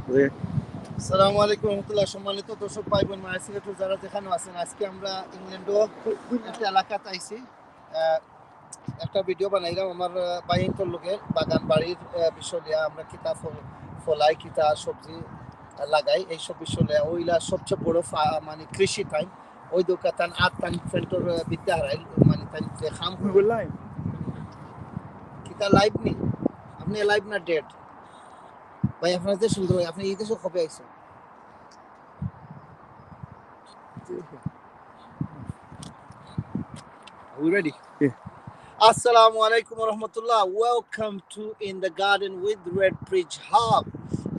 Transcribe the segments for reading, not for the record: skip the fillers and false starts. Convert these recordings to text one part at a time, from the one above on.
আসসালামু আলাইকুম রহমতুল্লাহ। সম্মানিত দর্শক ভাই বোন মায়াসিলেটর যারা যেখানে আছেন, আজকে আমরা ইংল্যান্ডও একটা এলাকাতে আইছি। একটা ভিডিও বানাইলাম আমার বাইনটোর লোকে বাগান বাড়ির বিষয় নিয়ে। আমরা কিতা ফলাই কিতা সবজি লাগাই এইসব বিষয় নিয়ে। ওইলা সবচেয়ে বড় মানে কৃষি টাইম ওই দোকান আর টাইম ফেন্টর বিদ্যা হারাইল মানে তাই যে খাম লাইভ কিতা লাইভ নি আপনি লাইভ না ডেট ভাই? আপনার যে সুন্দর ভাই, আপনি এই দেশে কবে আইছেন? Are we ready? Yeah. Assalamu alaikum wa rahmatullah. Welcome to In the Garden with Rebdridge Hub.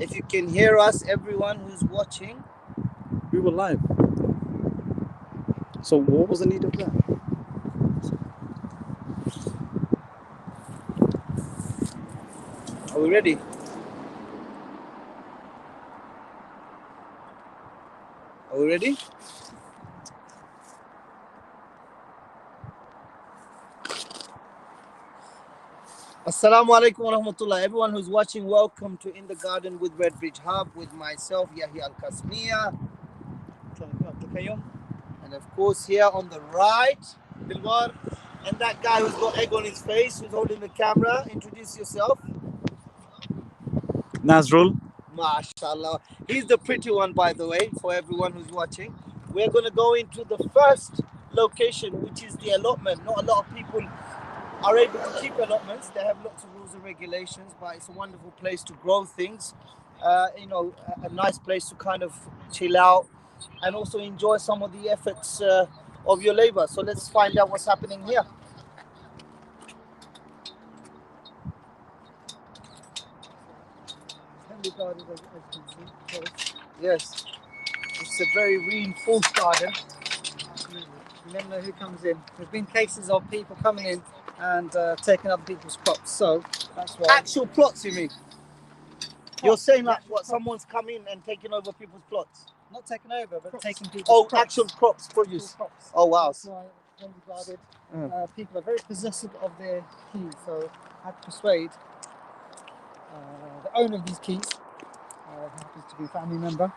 If you can hear us, everyone who's watching. We were live. So what was the need of that? Are we ready? Are we ready? Assalamu alaikum wa rahmatullah. Everyone who's watching, welcome to In the Garden with Rebdridge Hub with myself, Yahya Al-Kasmiya. And of course, here on the right, Dilwar. And that guy who's got egg on his face, who's holding the camera. Introduce yourself. Nazrul. MashaAllah. He's the pretty one, by the way, for everyone who's watching. We're going to go into the first location, which is the allotment. Not a lot of people are able to keep allotments. They have lots of rules and regulations, but it's a wonderful place to grow things. A nice place to kind of chill out and also enjoy some of the efforts of your labor. So let's find out what's happening here. Yes, it's a very reinforced garden. You never know who comes in. There's been cases of people coming in and taking other people's crops, so that's why. Actual plots, you mean? You're saying like what? Someone's come in and taking over people's plots? Not taking over, but Crops. taking people's crops. Actual crops, produce. Crops. Oh wow. That's why when we guarded, people are very possessive of their keys, so I had to persuade the owner of these keys, who happens to be a family member,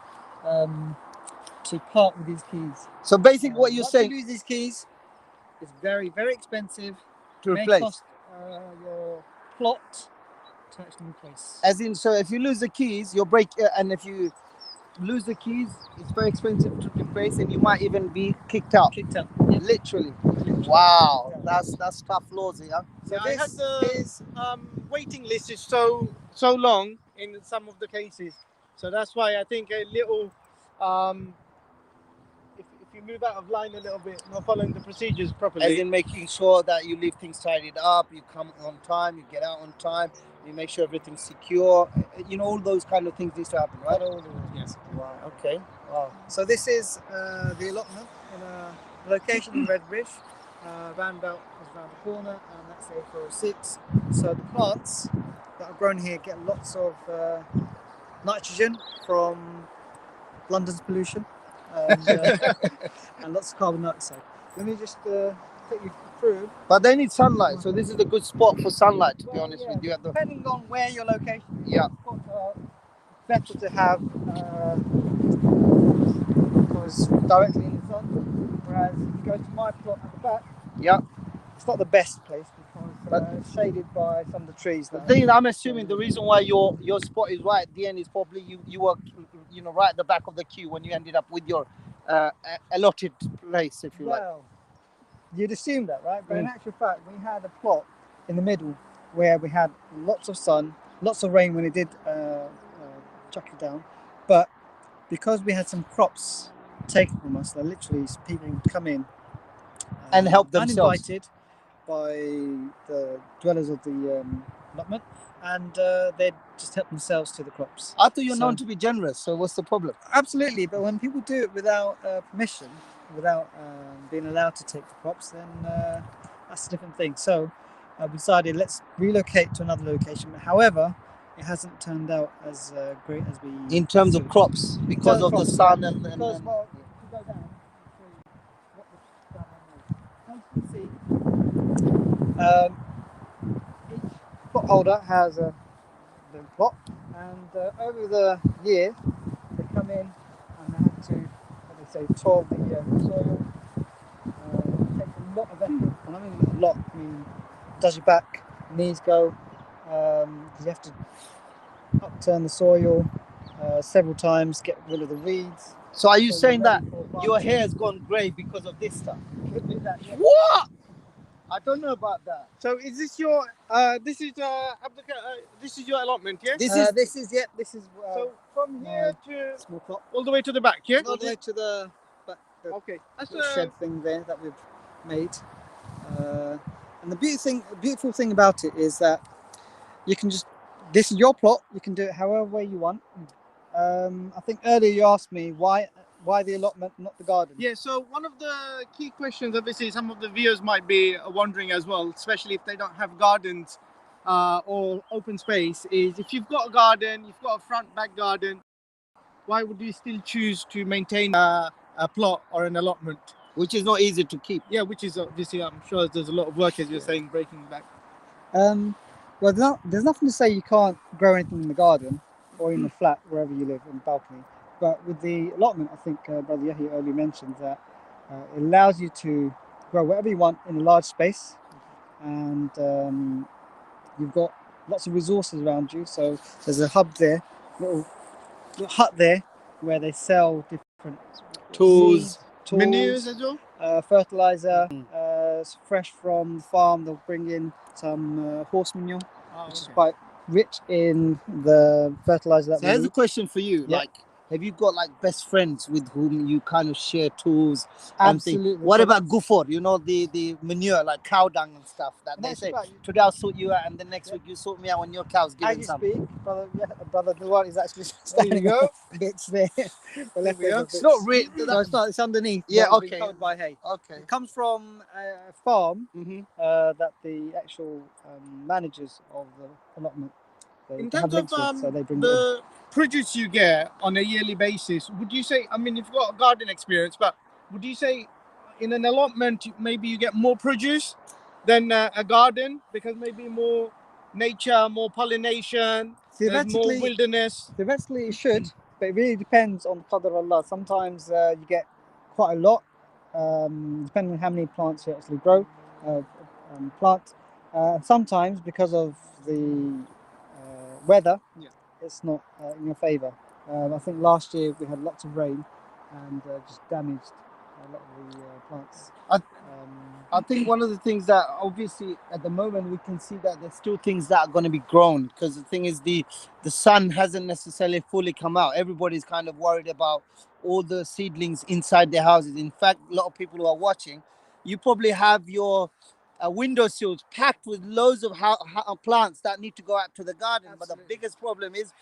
to part with these keys. So basically, what you're Once saying you lose these keys, it's very, very expensive to may replace. cost your plot to actually replace. As in, so if you lose the keys, you'll break, and if you lose the keys, it's very expensive to replace, and you might even be kicked out. Kicked out. Literally. Wow, that's tough laws here. So I had the waiting list is so long in some of the cases, so that's why I think a little. If you move out of line a little bit, not following the procedures properly. As in making sure that you leave things tidied up, you come on time, you get out on time, you make sure everything's secure. You know, all those kind of things need to happen, right? Yes. Wow. Okay. Wow. So this is the allotment in a location in Rebdridge. Roundabout is around the corner, and that's A406. So the plants that are grown here get lots of nitrogen from London's pollution and lots of carbon dioxide. Let me just take you through. But they need sunlight, so this is a good spot for sunlight, to be honest with you. Depending on where your location is, Yeah. it's better to have because directly in the sun. Whereas if you go to my plot at the back, Yeah. it's not the best place because it's shaded by some of the trees. The thing is, I'm assuming the reason why your spot is right at the end is probably you were right at the back of the queue when you ended up with your allotted place, if you like. Well, you'd assume that, right? But in actual fact, we had a plot in the middle where we had lots of sun, lots of rain when it did chuck it down. But because we had some crops taken from us, that literally people would come in and help themselves. Uninvited by the dwellers of the allotment, and they'd just help themselves to the crops. I thought you're known to be generous, so what's the problem? Absolutely, but when people do it without permission, without being allowed to take the crops, then that's a different thing. So I decided let's relocate to another location. However, it hasn't turned out as great as we. In terms of crops, because of the sun and. Because, well, if you go down, I'll show you what the each plot holder has a little plot, And over the year, they come in and they have to, what they say, toil the soil. It takes a lot of effort, and I mean a lot. I mean, does your back, knees go, because you have to upturn the soil several times, get rid of the weeds. So are you So saying you're that ready for your planting. hair has gone grey because of this stuff? Could be that, yeah. What? I don't know about that. So is this your this is this is your allotment, yeah? This This is So from here to small plot all the way to the back, yeah? all the way to the back, the Okay. That's little shed thing there that we've made. And the beautiful thing about it is that you can just, this is your plot, you can do it however way you want. I think earlier you asked me why the allotment, not the garden. Yeah, so one of the key questions, obviously, some of the viewers might be wondering as well, especially if they don't have gardens or open space, is if you've got a garden, you've got a front back garden, why would you still choose to maintain a plot or an allotment? which is not easy to keep. Yeah, which is obviously, I'm sure there's a lot of work, as you're saying, breaking back. Well, there's nothing to say you can't grow anything in the garden or in the flat, wherever you live, in the balcony. But with the allotment, I think Brother Yahi earlier mentioned that it allows you to grow whatever you want in a large space, and you've got lots of resources around you. So there's a hub there, little hut there, where they sell different Tools. seeds, Menus as well? fertilizer, fresh from the farm. They'll bring in some horse manure, which is quite rich in the fertilizer that So we here's a need. question for you. Yeah. Like, have you got like best friends with whom you kind of share tools and things? Absolutely. What So- about Gufor? You know, the manure, like cow dung and stuff that And they that's say, about- today I'll sort you out and the next week you sort me out when your cow's As giving you some. speak, brother Nawal is actually standing go. on bits there. The leftover go. bits. It's not real. No, it's not. It's underneath. Yeah, but it's been okay. covered by hay. Okay. It comes from a farm Mm-hmm. that the actual managers of the allotment. In they have terms links of with, so they bring it in. the produce you get on a yearly basis, would you say, I mean, you've got a garden experience, but would you say in an allotment, maybe you get more produce than a garden because maybe more nature, more pollination, there's more wilderness? Theoretically, it should, but it really depends on the Qadr of Allah. Sometimes you get quite a lot, depending on how many plants you actually grow, plant. Sometimes, because of the weather, it's not in your favour. I think last year we had lots of rain and just damaged a lot of the plants. I think one of the things that obviously at the moment we can see that there's still things that are going to be grown, because the thing is the sun hasn't necessarily fully come out. Everybody's kind of worried about all the seedlings inside their houses. In fact, a lot of people who are watching, you probably have your windowsills packed with loads of plants that need to go out to the garden. Absolutely. But the biggest problem is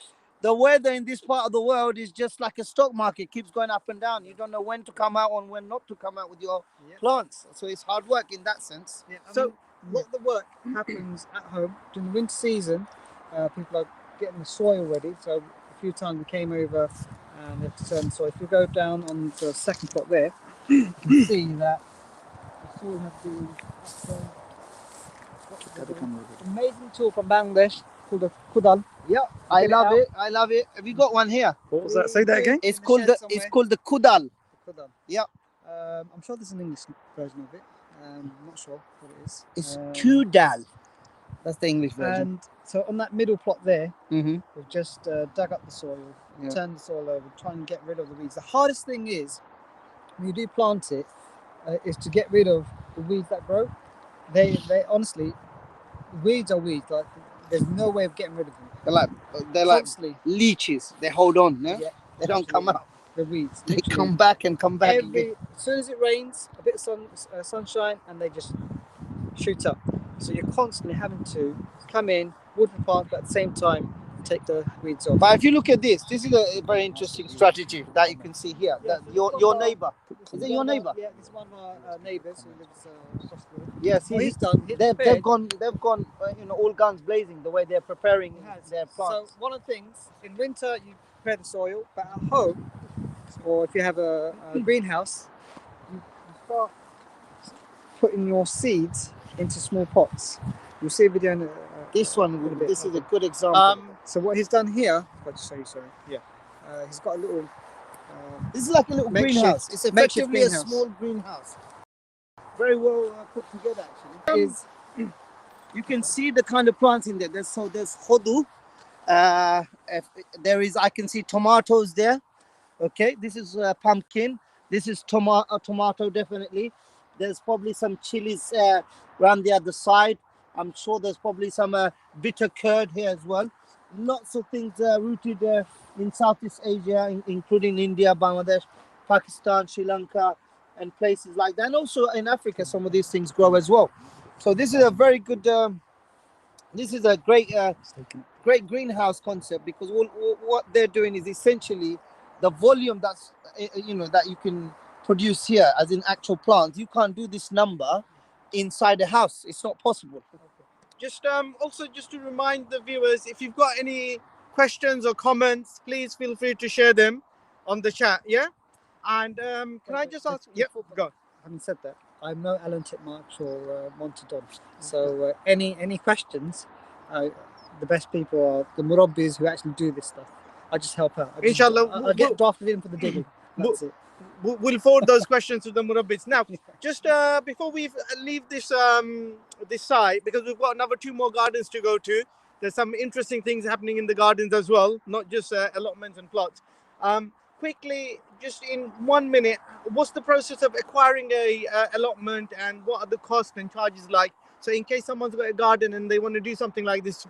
the weather in this part of the world is just like a stock market, keeps going up and down. You don't know when to come out and when not to come out with your plants. So it's hard work in that sense. Yeah, I So- mean, a lot of the work happens at home during the winter season. People are getting the soil ready. So a few times we came over and they have to turn the soil. If you go down on the second plot there, you can see that the soil has been amazing tool from Bangladesh called a kudal. Yeah, I Get it love out. it. I love it. Have you got one here? What was that? Say that again. It's called the kudal. Kudal. Yeah. I'm sure there's an English version of it. I'm not sure what it is. It's kudal. That's the English version. And so on that middle plot there, Mm-hmm. we've just dug up the soil, Yeah. turned the soil over, try and get rid of the weeds. The hardest thing is, when you do plant it, is to get rid of the weeds that grow. They honestly, weeds are weeds. Like there's no way of getting rid of them. They're like Constantly, leeches. They hold on. Yeah? yeah, They don't come out. the weeds. They literally. come back and come back again. As soon as it rains, a bit of sunshine, and they just shoot up. So you're constantly having to come in, water the plant, but at the same time take the weeds off. But if you look at this is a very interesting strategy that you can see here. Yeah, That so your neighbor. Is it your neighbor? Yeah, it's one of our neighbours who lives across the road. Yes, What he's done, he's they've prepared. gone all guns blazing the way they're preparing their plants. So one of the things, in winter you prepare the soil, but at home, or if you have a greenhouse, you start putting your seeds into small pots. You'll see a video in This one, a bit. this is a good example. So what he's done here I'll just show you. Sorry. Yeah. He's got a little. This is like a little Makeshift- greenhouse. It's makeshift effectively a greenhouse. small greenhouse. Very well put together, actually. You can see the kind of plants in there. There's hodu. There is, I can see tomatoes there. Okay, this is pumpkin. This is tomato, definitely. There's probably some chilies around the other side. I'm sure there's probably some bitter curd here as well. Lots of things rooted in Southeast Asia, including India, Bangladesh, Pakistan, Sri Lanka, and places like that. And also in Africa, some of these things grow as well. So this is a very good. This is a great greenhouse concept, because what they're doing is essentially the volume that's that you can produce here, as in actual plants. You can't do this number inside a house. It's not possible. Just also just to remind the viewers, if you've got any questions or comments, please feel free to share them on the chat. Yeah. And can I just ask? Yeah, go. Having said that, I'm no Alan Titmarsh or Montadon. So any questions, the best people are the murabbis who actually do this stuff. I just help out. Inshallah, I get drafted in for the digging. That's it. We'll forward those questions to the murabbis. Now, just before we leave this this site, because we've got another 2 more gardens to go to. There's some interesting things happening in the gardens as well, not just allotments and plots. Quickly, just in 1 minute, what's the process of acquiring a allotment, and what are the costs and charges like? So in case someone's got a garden and they want to do something like this,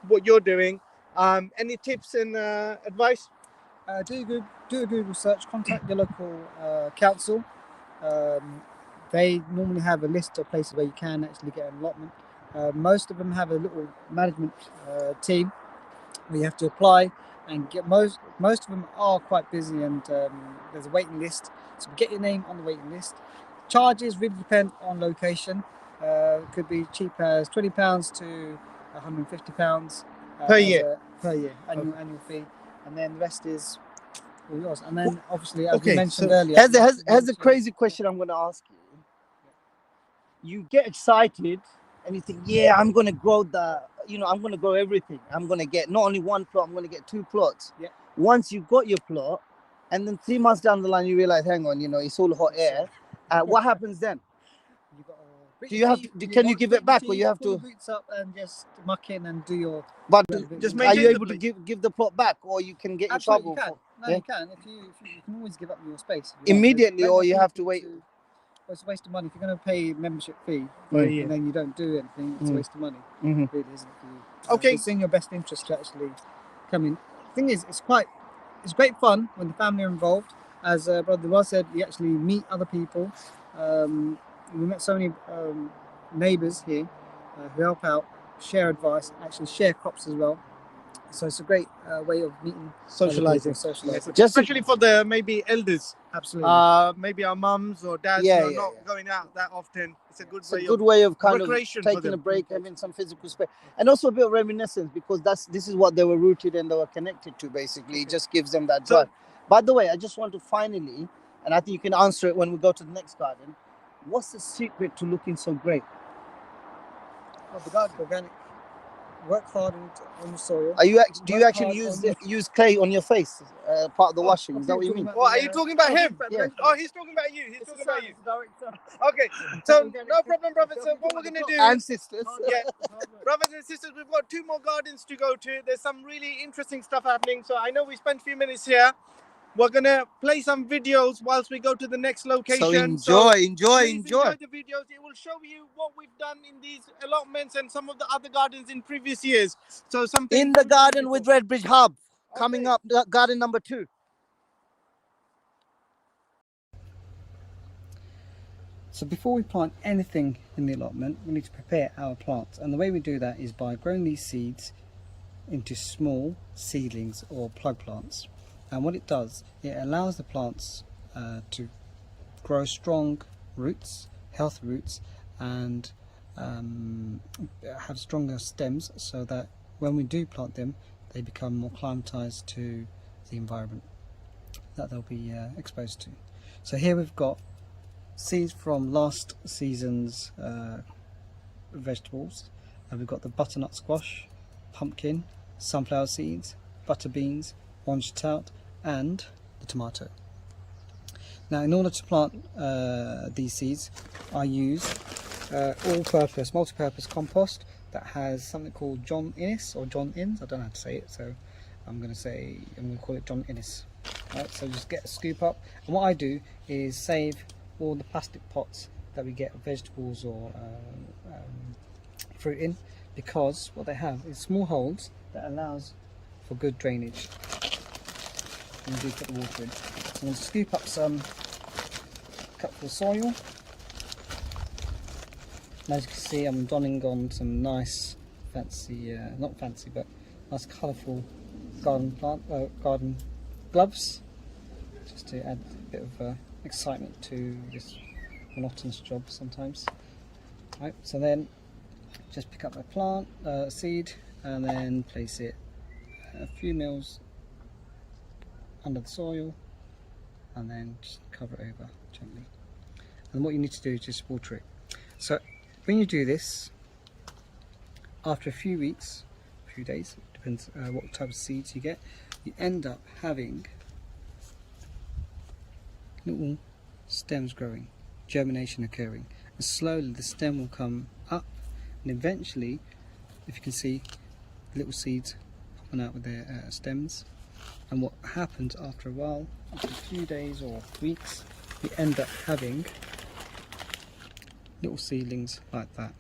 what you're doing, any tips and advice? Do a Google search. Contact your local council. They normally have a list of places where you can actually get an allotment. Most of them have a little management team where you have to apply and get. Most of them are quite busy, and there's a waiting list. So get your name on the waiting list. Charges really depend on location. Could be cheap as £20 to £150 Per year. Annual fee, and then the rest is all yours. And then obviously, as we mentioned So earlier, has a crazy question I'm going to ask you. You get excited and you think, yeah, I'm going to grow I'm going to grow everything. I'm going to get not only 1 plot, I'm going to get 2 plots. Yeah. Once you've got your plot, and then 3 months down the line, you realize, hang on, it's all hot air. What happens then? Do you have to? Can you give it back, or you have to? Pull the boots up and just muck in and do your. But Just are maintain you the able to place. give the plot back, or you can get in Absolutely, trouble? you can. You can. If you can always give up your space if you want. Immediately, There's or you no have to point wait. Well, it's a waste of money. If you're going to pay membership fee For a year. and then you don't do anything, it's a waste of money. Mhm. Really, isn't it? For you? Okay. It's in your best interest to actually come in. The thing is, it's great fun when the family are involved. As Brother Waz said, you actually meet other people. We met so many neighbours here who help out, share advice, actually share crops as well. So it's a great way of meeting, Socializing. socializing. Especially for the maybe elders. Absolutely. Maybe our mums or dads Yeah, who are yeah, not yeah. going out that often. It's a good It's a way good way of kind of recreation for taking a them. break, having some physical space, and also a bit of reminiscence, because this is what they were rooted and they were connected to. Basically, it just gives them that So- drive. By the way, I just want to finally, and I think you can answer it when we go to the next garden. What's the secret to looking so great? The garden, organic. Work hard on the soil. Do you Work actually hard use clay on your face, part of the washing? Is that what you mean? What are you talking about him? Yeah. Oh, he's talking about you. He's talking about you. Director. Okay, so no problem, brothers. So what we're gonna do? And sisters. Yeah, brothers and sisters, we've got 2 more gardens to go to. There's some really interesting stuff happening. So I know we spent a few minutes here. We're gonna play some videos whilst we go to the next location. So enjoy. Please enjoy the videos. It will show you what we've done in these allotments and some of the other gardens in previous years. So something In the garden with Rebdridge Hub, coming Okay. up, garden number 2. So before we plant anything in the allotment, we need to prepare our plants, and the way we do that is by growing these seeds into small seedlings or plug plants. And what it does, it allows the plants to grow strong roots, healthy roots, and have stronger stems, so that when we do plant them, they become more climatized to the environment that they'll be exposed to. So here we've got seeds from last season's vegetables, and we've got the butternut squash, pumpkin, sunflower seeds, butter beans, orange tout, and the tomato. Now, in order to plant these seeds, I use all-purpose, multi-purpose compost that has something called John Innes or John Innes. I don't know how to say it, so I'm going to call it John Innes. Right, so just get a scoop up, and what I do is save all the plastic pots that we get vegetables or fruit in, because what they have is small holes that allows for good drainage when you do put the water in. So I'm going to scoop up some cupful of soil. And as you can see, I'm donning on some nice fancy, not fancy, but nice colourful garden gloves, just to add a bit of excitement to this monotonous job sometimes. Right, so then just pick up my plant seed and then place it a few mils under the soil, and then just cover it over gently. And what you need to do is just water it. So when you do this, after a few weeks, a few days, depends what type of seeds you get, you end up having little stems growing, germination occurring, and slowly the stem will come up, and eventually, if you can see, little seeds popping out with their stems. And what happens after a while, after a few days or weeks, you end up having little seedlings like that.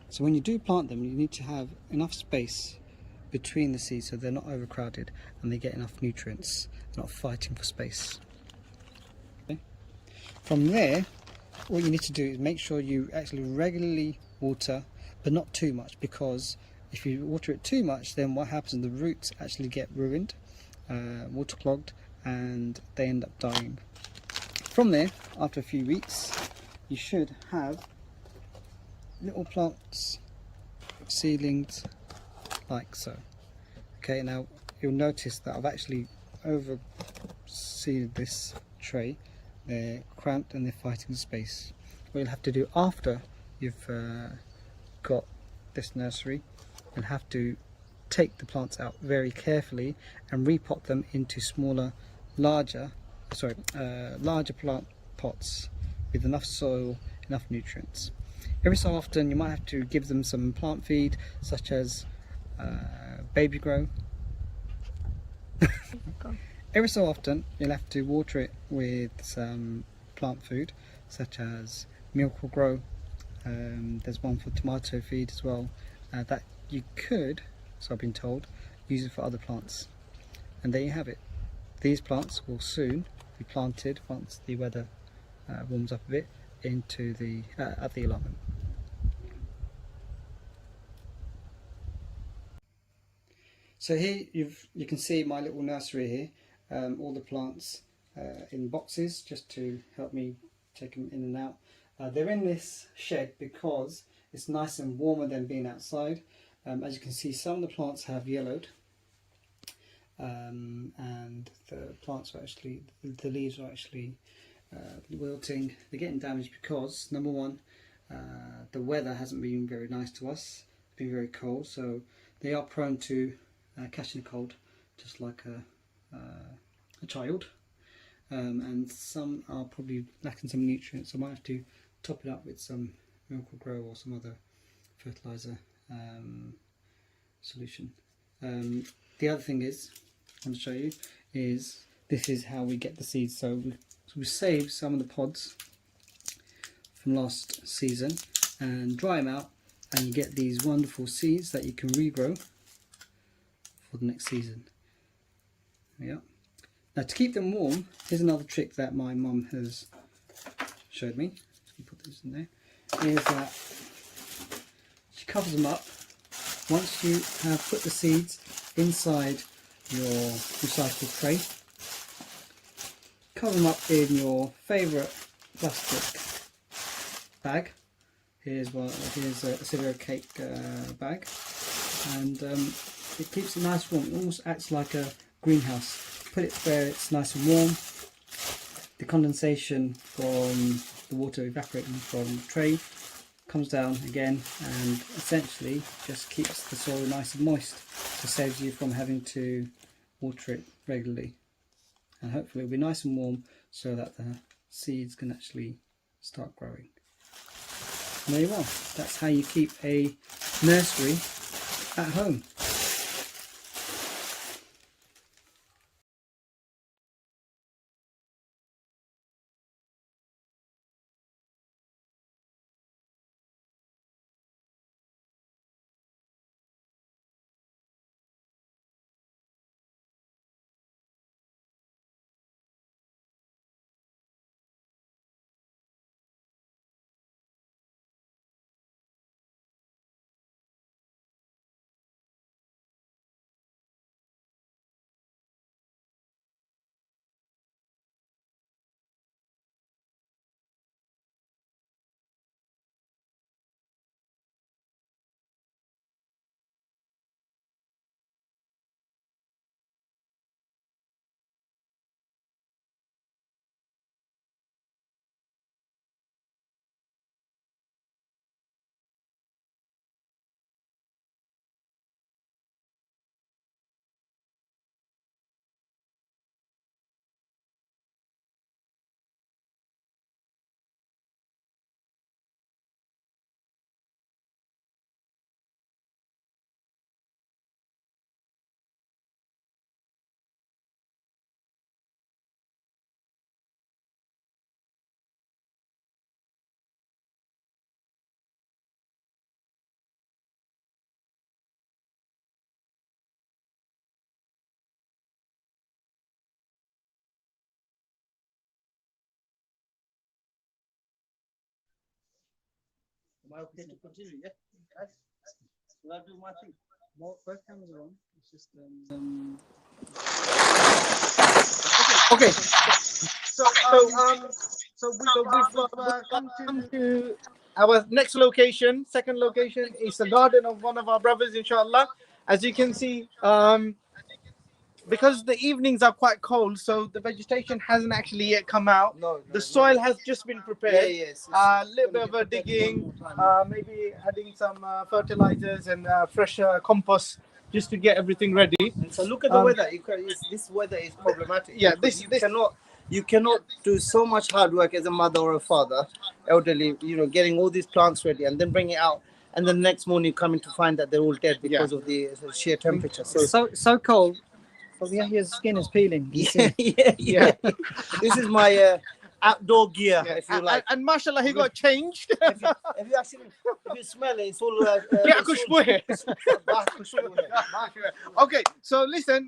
So when you do plant them, you need to have enough space between the seeds so they're not overcrowded and they get enough nutrients. They're not fighting for space. Okay. From there, what you need to do is make sure you actually regularly water, but not too much, because if you water it too much, then what happens is the roots actually get ruined, waterlogged, and they end up dying. From there, after a few weeks, you should have little plants, seedlings, like so. Okay, now you'll notice that I've actually overseeded this tray. They're cramped and they're fighting space. What you'll have to do after you've got this nursery, you'll have to take the plants out very carefully and repot them into smaller, larger plant pots with enough soil, enough nutrients. Every so often you might have to give them some plant feed, such as baby grow. Every so often you'll have to water it with some plant food, such as milk will grow. There's one for tomato feed as well, that you could, so I've been told, use it for other plants. And there you have it. These plants will soon be planted once the weather warms up a bit into the at the allotment. So here you can see my little nursery here, all the plants in boxes, just to help me take them in and out. They're in this shed because it's nice and warmer than being outside. As you can see, some of the plants have yellowed, and the plants are actually, the leaves are actually wilting. They're getting damaged because, number one, the weather hasn't been very nice to us. It's been very cold, so they are prone to catching a cold, just like a child. And some are probably lacking some nutrients, so I might have to top it up with some milk or grow or some other fertilizer solution. The other thing is, I want to show you, is this is how we get the seeds. So we save some of the pods from last season and dry them out, and you get these wonderful seeds that you can regrow for the next season. Yeah. Now, to keep them warm, here's another trick that my mum has showed me. Just put this in there. Is that she covers them up. Once you have put the seeds inside your recycled tray, cover them up in your favourite plastic bag. Here's a cereal cake bag, and it keeps it nice and warm. It almost acts like a greenhouse. Put it where it's nice and warm. The condensation from the water evaporating from the tray comes down again and essentially just keeps the soil nice and moist. So saves you from having to water it regularly. And hopefully it'll be nice and warm so that the seeds can actually start growing. And there you are. That's how you keep a nursery at home. Am I okay to continue? Yeah. Guys, will I do my thing? Both cameras are on. It's just Okay. So we've come to our next location. Second location is the garden of one of our brothers, inshallah. As you can see, because the evenings are quite cold, so the vegetation hasn't actually yet come out. No. The soil has just been prepared. Yes. A little bit of a digging, maybe adding some fertilizers and fresh compost just to get everything ready. And so look at the weather. This weather is problematic. Yeah, because you cannot do so much hard work as a mother or a father, elderly, getting all these plants ready and then bring it out, and then the next morning coming to find that they're all dead because of the sheer temperature. so cold. But Yahya's skin is peeling. Yeah. This is my outdoor gear, Yeah. if you like. And mashallah, he got changed. If you smell it, it's all. Okay, so listen,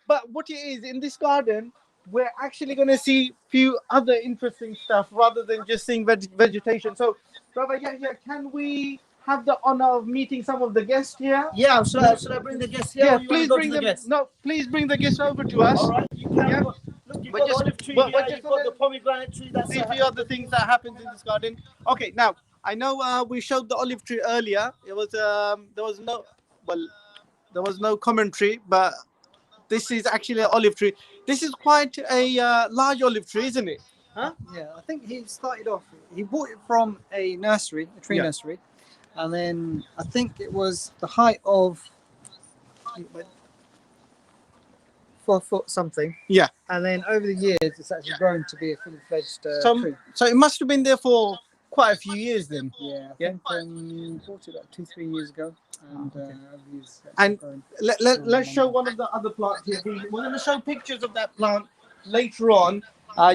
but what it is in this garden, we're actually going to see few other interesting stuff rather than just seeing vegetation. So, Brother Yahya, can we have the honor of meeting some of the guests here? Yeah, should I bring the guests here? Yeah, or you please wanna go bring to them. the guests? No, please bring the guests over to us. All right, you can. Yeah. Look, you've But got just- the olive tree but here, just you've got the pomegranate tree. That's See a few other things that happens in this garden. Okay, now I know we showed the olive tree earlier. It was there was no commentary, but this is actually an olive tree. This is quite a large olive tree, isn't it? Huh? Yeah, I think he started off. He bought it from a nursery, a tree Yeah. nursery, and then I think it was the height of 4 foot something. Yeah. And then over the years, it's actually grown to be a fully fledged tree. So it must have been there for quite a few years then. Yeah, I think bought it like 2-3 years ago, and over the years, it's And grown. let's show one of the other plants here. We're going to show pictures of that plant later on.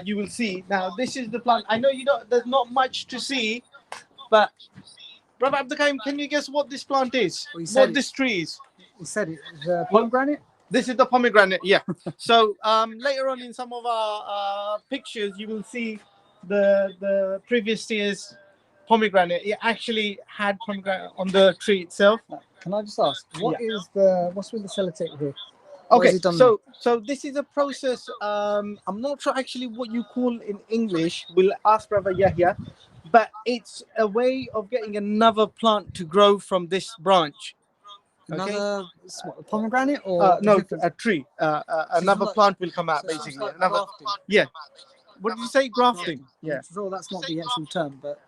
You will see. Now, this is the plant. I know there's not much to see, but Brother Abdulkaim, can you guess what this plant is? Well, This tree is? He said it was pomegranate. This is the pomegranate, yeah. So later on in some of our pictures, you will see the previous year's pomegranate. It actually had pomegranate on the tree itself. Can I just ask, what's with the sellotape here? Okay, so this is a process. I'm not sure actually what you call in English. We'll ask Brother Yahya, but it's a way of getting another plant to grow from this branch. Another pomegranate or no, a tree. Another plant will come out basically. Like Another, grafting. yeah. What did you say? Grafting. Yeah. I'm sure that's not the actual term, but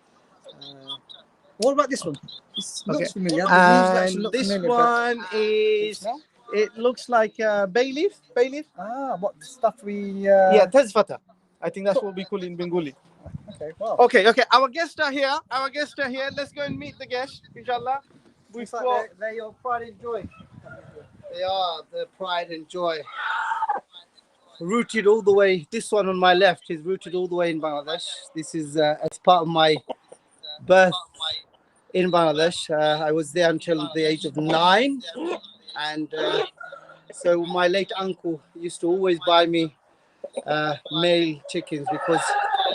What about this one? This Okay. looks familiar. The leaves actually And look this familiar, one is, smell? it looks like bay leaf. Bay leaf. what stuff we? Yeah, tezfata. I think that's what we call it in Bengali. Okay. Wow. Okay. Our guests are here. Let's go and meet the guests, inshallah. Looks like they're your pride and joy. They are the pride and joy. Rooted all the way. This one on my left is rooted all the way in Bangladesh. This is as part of my birth in Bangladesh. I was there until the age of 9, and so my late uncle used to always buy me male chickens because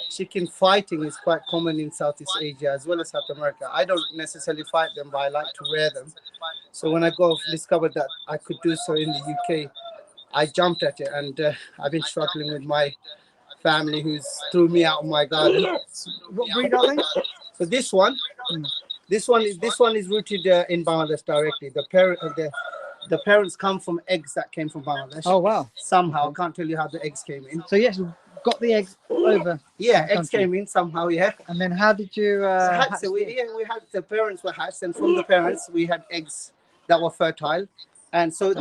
chicken fighting is quite common in Southeast Asia as well as South America. I don't necessarily fight them, but I like to rear them. So when I discovered that I could do so in the UK, I jumped at it, and I've been struggling with my family who's threw me out of my garden. What breed are they? So this one is rooted in Bangladesh directly. The parents come from eggs that came from Bangladesh. Oh wow! Somehow, I can't tell you how the eggs came in. So yes, we've got the eggs over. Yeah, the eggs country. came in somehow. Yeah. And then how did you? So we had the parents were hatched, and from the parents we had eggs that were fertile, and so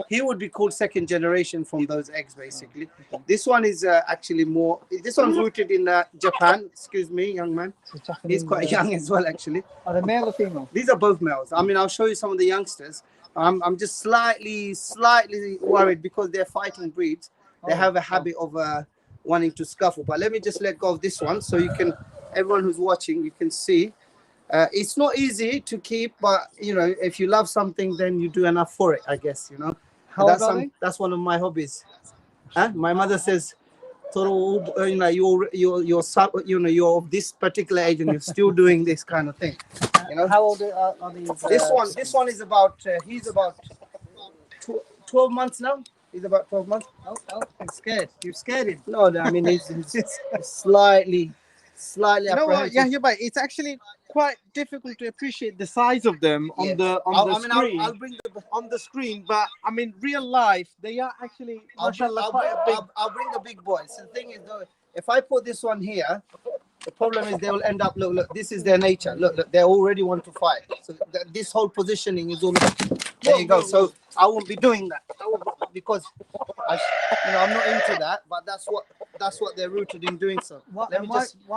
he would be called second generation from those eggs basically. This one is actually more. This one's rooted in Japan. Excuse me, young man. He's quite young as well actually. Are they male or female? These are both males. I mean, I'll show you some of the youngsters. I'm just slightly worried because they're fighting breeds. They have a habit of wanting to scuffle. But let me just let go of this one so you can, everyone who's watching, you can see. It's not easy to keep, but you know, if you love something, then you do enough for it, I guess. You know. How old are they? That's one of my hobbies. My mother says, you're of this particular age and you're still doing this kind of thing. You know. How old are these? This one is about. He's about 12 months now. He's about 12 months. Oh, I'm scared. You scared him. No, I mean he's slightly. You know what? Yeah, you're right. It's actually quite difficult to appreciate the size of them on the screen. I'll bring on the screen, but I mean, real life, they are actually, mashallah, quite a big. I'll bring the big boys. The thing is, though, if I put this one here, the problem is they will end up. Look. This is their nature. Look, they already want to fight. So this whole positioning is all. There you go. So I won't be doing that because I'm not into that. But that's what they're rooted in doing. So Why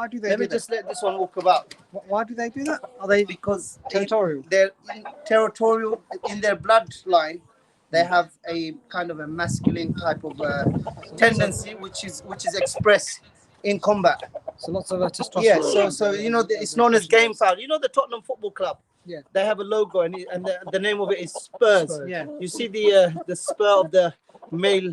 do they? let me just let this one walk about. Why do they do that? Are they Because territorial? They're territorial in their bloodline. They have a kind of a masculine type of tendency, which is expressed in combat. So lots of testosterone. Yeah. So it's known as game foul. You know the Tottenham Football Club. Yeah. They have a logo, and the name of it is Spurs. Yeah. You see the spur of the male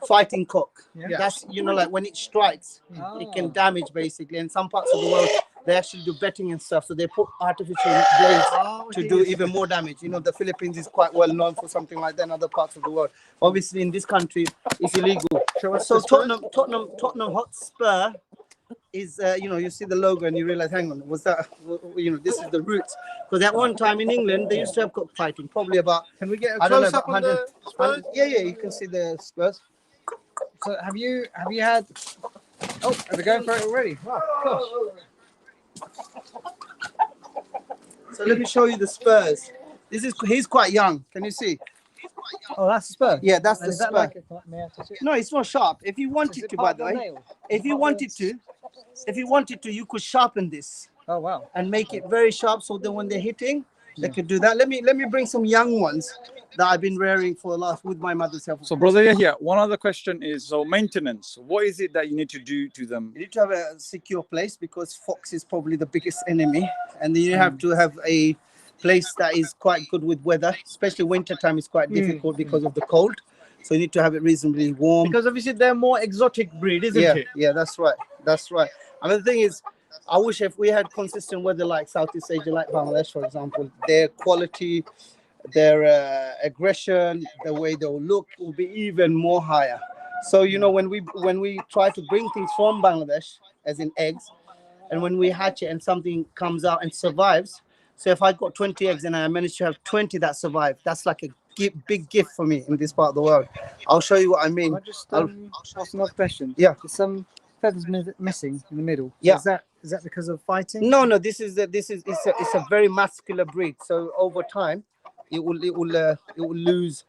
fighting cock. Yeah. That's like when it strikes, it can damage basically. In some parts of the world, they actually do betting and stuff, so they put artificial blades to do even more damage. The Philippines is quite well known for something like that in other parts of the world. Obviously, in this country, it's illegal. So Tottenham Hotspur is you see the logo and you realize, hang on, was that this is the roots, because at one time in England they used to have cockfighting, probably about, Can we get a I don't know, close up on 100, the Spurs? yeah, you can see the Spurs. So have you had? Oh, are they going for it already? Wow, gosh. So let me show you the Spurs. He's quite young. Can you see? Oh, that's the spur. Yeah, that's And the is that spur. like No, it's not sharp. If you wanted to, by the way, if you wanted to, you could sharpen this Oh wow. and make it very sharp, so that when they're hitting, they could do that. Let me bring some young ones that I've been rearing with my mother's help. So, brother Yahya, one other question is, so maintenance. What is it that you need to do to them? You need to have a secure place, because fox is probably the biggest enemy, and then you have to have a place that is quite good with weather, especially winter time is quite difficult because of the cold. So you need to have it reasonably warm. Because obviously they're more exotic breed, isn't it? Yeah, that's right. I mean, the thing is, I wish if we had consistent weather like Southeast Asia, like Bangladesh, for example, their quality, their aggression, the way they'll look will be even more higher. So when we try to bring things from Bangladesh, as in eggs, and when we hatch it and something comes out and survives. So if I got 20 eggs and I managed to have 20 that survive, that's like a big gift for me in this part of the world. I'll show you what I mean. Can I just ask another question? Yeah. feathers missing in the middle. So Yeah. Is that because of fighting? No, this is it's a very muscular breed. So over time, it will lose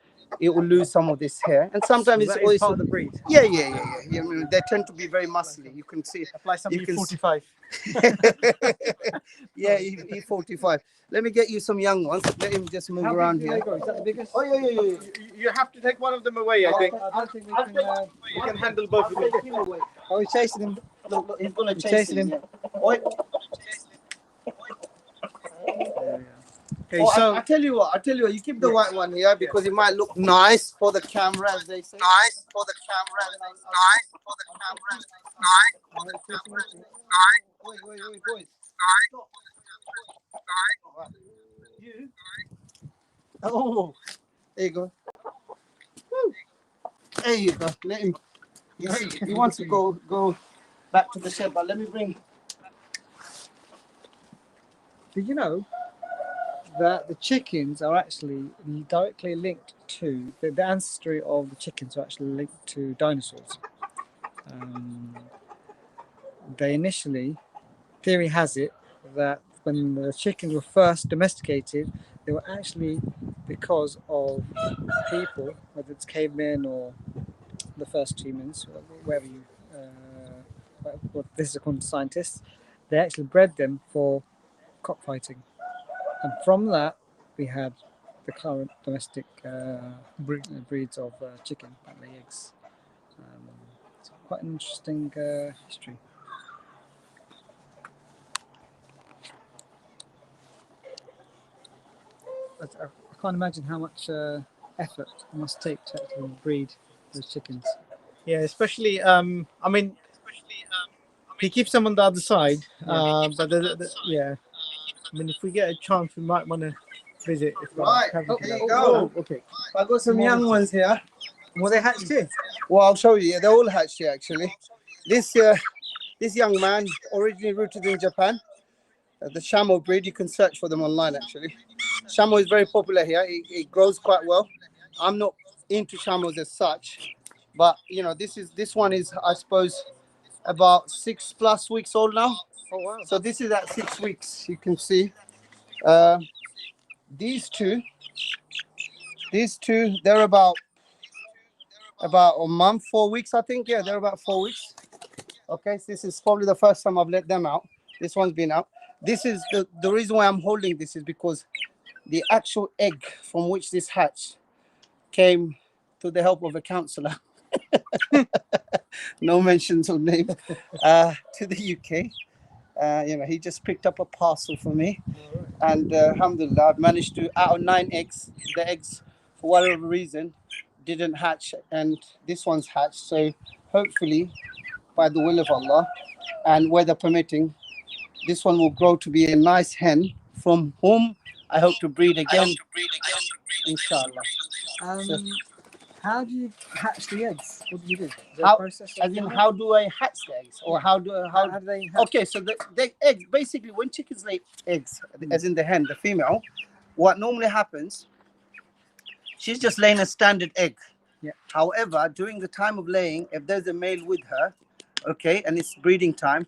some of this hair, and sometimes So it's that is always part of the breed. yeah. I mean, they tend to be very muscly. You can see. Apply something You can 45. Yeah, E45. Let me get you some young ones. Let him just move How around big do here. they go? Is that the biggest? Oh yeah. You have to take one of them away, I think. I don't think we can. You can handle both of them. Are we chasing him? Look, he's gonna You're chase chasing him. him. Yeah. Oi. Okay, Oh, so I tell you what, you keep the white one here because it might look nice for the camera, as they say. Nice for the camera. Nice for the camera. Wait, boys. Stop. You. Oh, there you go. Woo. There you go. Let him. He wants to go back to the shed, but let me bring. Did you know that the chickens are actually directly linked to the ancestry of the chickens are actually linked to dinosaurs? They initially, theory has it that when the chickens were first domesticated, they were actually because of people, whether it's cavemen or the first humans, wherever you, what this is according to scientists, they actually bred them for cockfighting, and from that we had the current domestic breeds of chicken that lay eggs. It's quite an interesting history. I can't imagine how much effort it must take to actually breed those chickens. yeah, especially I mean, he keeps them on the other side. But yeah, I mean, if we get a chance, we might want to visit. If Right, have there you go. okay. I got some young ones here. Were they hatched too? Well, I'll show you. Yeah, they're all hatched here, actually. This young man originally rooted in Japan. The Shamo breed. You can search for them online, actually. Shamo is very popular here. It grows quite well. I'm not into Shamos as such, but you know, this one is, I suppose, about 6+ weeks old now. Oh wow! So this is at 6 weeks. You can see these two, they're about a month, 4 weeks, I think. Yeah, they're about 4 weeks. Okay, so this is probably the first time I've let them out. This one's been out. This is the reason why I'm holding this is because the actual egg from which this hatched came to the help of a counselor. No mentions of name. To the UK. You know, he just picked up a parcel for me, and alhamdulillah, I've managed to, out of 9 eggs, the eggs, for whatever reason, didn't hatch, and this one's hatched. So hopefully, by the will of Allah and weather permitting, this one will grow to be a nice hen from whom I hope to breed again, inshallah. So, How do you hatch the eggs? What do you do? Is there How- a process? as in, how do I hatch the eggs, or how do they hatch? Okay, so the eggs, basically, when chickens lay eggs, as in the hen, the female, what normally happens, she's just laying a standard egg. Yeah. However, during the time of laying, if there's a male with her, okay, and it's breeding time,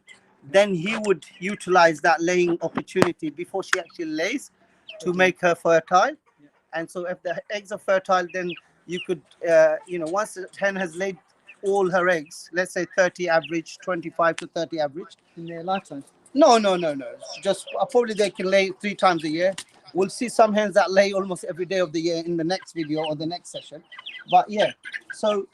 then he would utilize that laying opportunity before she actually lays to make her fertile. Yeah. And so if the eggs are fertile, then you could, you know, once the hen has laid all her eggs, let's say 30 average, 25 to 30 average. In their lifetime? No. Just probably they can lay 3 times a year. We'll see some hens that lay almost every day of the year in the next video or the next session. But yeah, so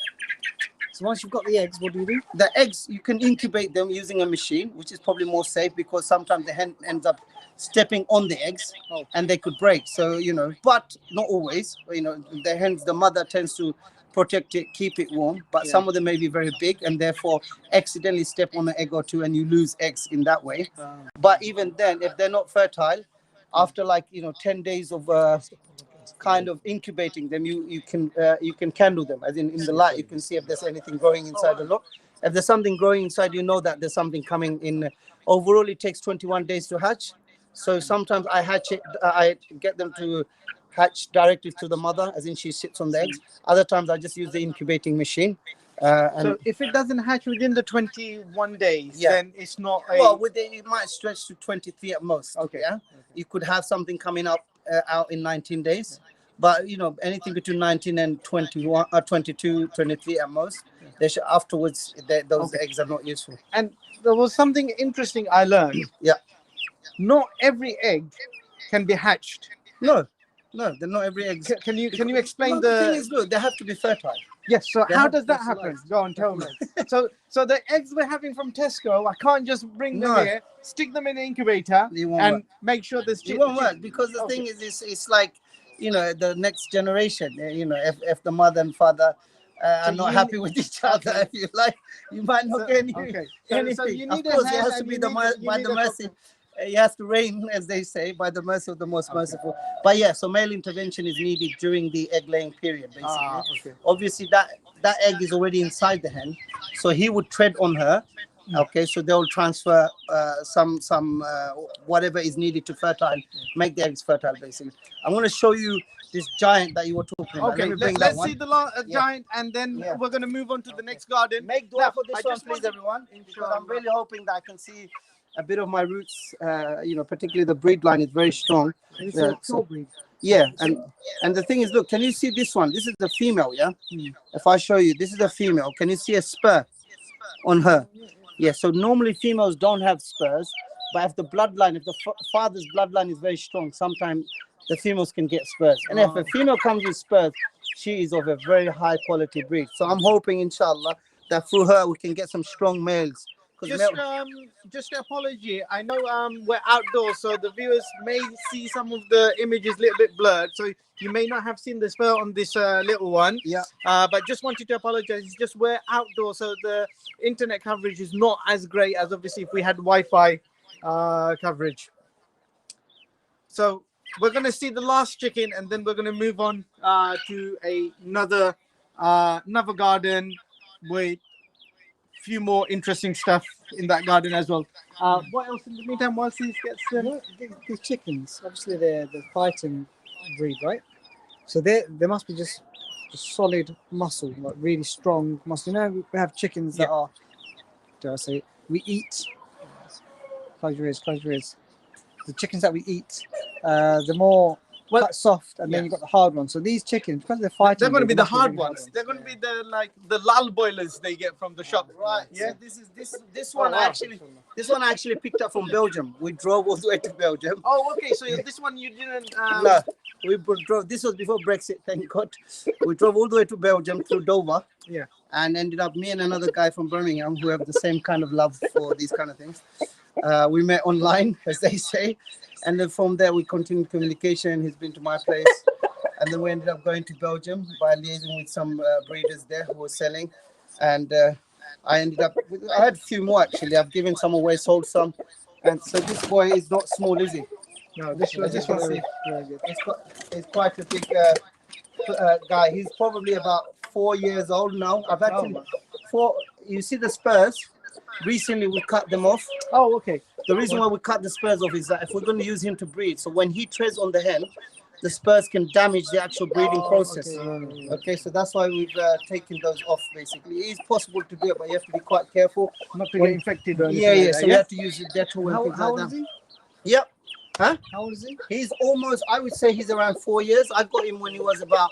once you've got the eggs, what do you do? the eggs, you can incubate them using a machine, which is probably more safe because sometimes the hen ends up stepping on the eggs and they could break. So, you know, but not always. You know, the mother tends to protect it, keep it warm, but some of them may be very big and therefore accidentally step on an egg or two and you lose eggs in that way. But even then, if they're not fertile, after 10 days of kind of incubating them, you can candle them, as in the light you can see if there's anything growing inside the lock. If there's something growing inside, you know that there's something coming in. Overall, it takes 21 days to hatch. So sometimes I hatch it, I get them to hatch directly to the mother, as in she sits on the eggs. Other times I just use the incubating machine. And So if it doesn't hatch within the 21 days, Yeah. then it's not a. well, with it might stretch to 23 at most. Okay. Yeah, you could have something coming up out in 19 days, but you know anything between 19 and 21 or 22, 23 at most. They should afterwards. Those Okay. eggs are not useful. And there was something interesting I learned. Yeah. Not every egg can be hatched. No, they're not every egg. Can you explain Well, the thing is, look, they have to be fertile. Yes, so They how have does that special happen? lights. Go on, tell me. So the eggs we're having from Tesco, I can't just bring them No. here, stick them in the incubator, It won't and work. make sure there's It won't work because the thing is, it's like, you know, the next generation. You know, if the mother and father are So not you happy with each other, Okay. if you like, you might not So- get any, okay. anything. So you Of need a course, it hen has to and be you the need a- you by need the a mercy. couple. It has to rain, as they say, by the mercy of the most merciful. But yeah, so male intervention is needed during the egg laying period, basically. Okay. Obviously, that egg is already inside the hen, so he would tread on her. Okay, so they'll transfer some whatever is needed to fertile, make the eggs fertile. Basically, I'm going to show you this giant that you were talking about. Okay, Let me bring that let's one. see the Yeah. giant, and then Yeah. we're going to move on to the next garden. Make dua Now, for this I one, just please, want- everyone. Because I'm really hoping that I can see a bit of my roots. You know, particularly the breed line is very strong. It's Yeah, a pure breed. Yeah, and the thing is, look, can you see this one? This is the female, yeah. If I show you, this is the female. Can you see a spur on her? Yeah. So normally females don't have spurs, but if the bloodline, if the father's bloodline is very strong, sometimes the females can get spurs. And if a female comes with spurs, she is of a very high quality breed. So I'm hoping, inshallah, that through her we can get some strong males. 'Cause Just an apology. I know we're outdoors, so the viewers may see some of the images a little bit blurred. So you may not have seen the spur on this little one. Yeah. But just wanted to apologize. It's just we're outdoors, so the internet coverage is not as great as obviously if we had Wi-Fi coverage. So we're gonna see the last chicken, and then we're gonna move on to another garden with few more interesting stuff in that garden as well. What else in the meantime whilst he gets them? You know, the chickens, obviously they're the fighting breed, right? So they must be just solid muscle, like really strong muscle. You know, we have chickens that are, dare I say, we eat. Close your ears, close your ears. The chickens that we eat, the more quite soft, and then you've got the hard ones. So these chickens, because they're fighting, They're going to be they the must hard really ones. They're going to be the lal boilers they get from the shop. Right. Yeah. So this one I actually picked up from Belgium. We drove all the way to Belgium. Oh, okay. So this one you didn't. No, we drove. This was before Brexit, thank God. We drove all the way to Belgium through Dover. Yeah. And ended up me and another guy from Birmingham who have the same kind of love for these kind of things. We met online, as they say, and then from there we continued communication. He's been to my place, and then we ended up going to Belgium by liaising with some breeders there who were selling, and I ended up. I had a few more actually. I've given some away, sold some, and so this boy is not small, is he? No, this one's very good. He's quite a big guy. He's probably about 4 years old now. I've actually you see the spurs. Recently we cut them off. Oh, okay. The reason why we cut the spurs off is that if we're going to use him to breed, so when he treads on the hen, the spurs can damage the actual breeding process. Okay, so that's why we've taken those off. Basically, it is possible to do it, but you have to be quite careful Not to get infected or anything. Yeah. like So that, we have to use the Dettol and How, things how like old is that. he? Yep. Huh? How old is he? He's almost. I would say he's around 4 years. I got him when he was about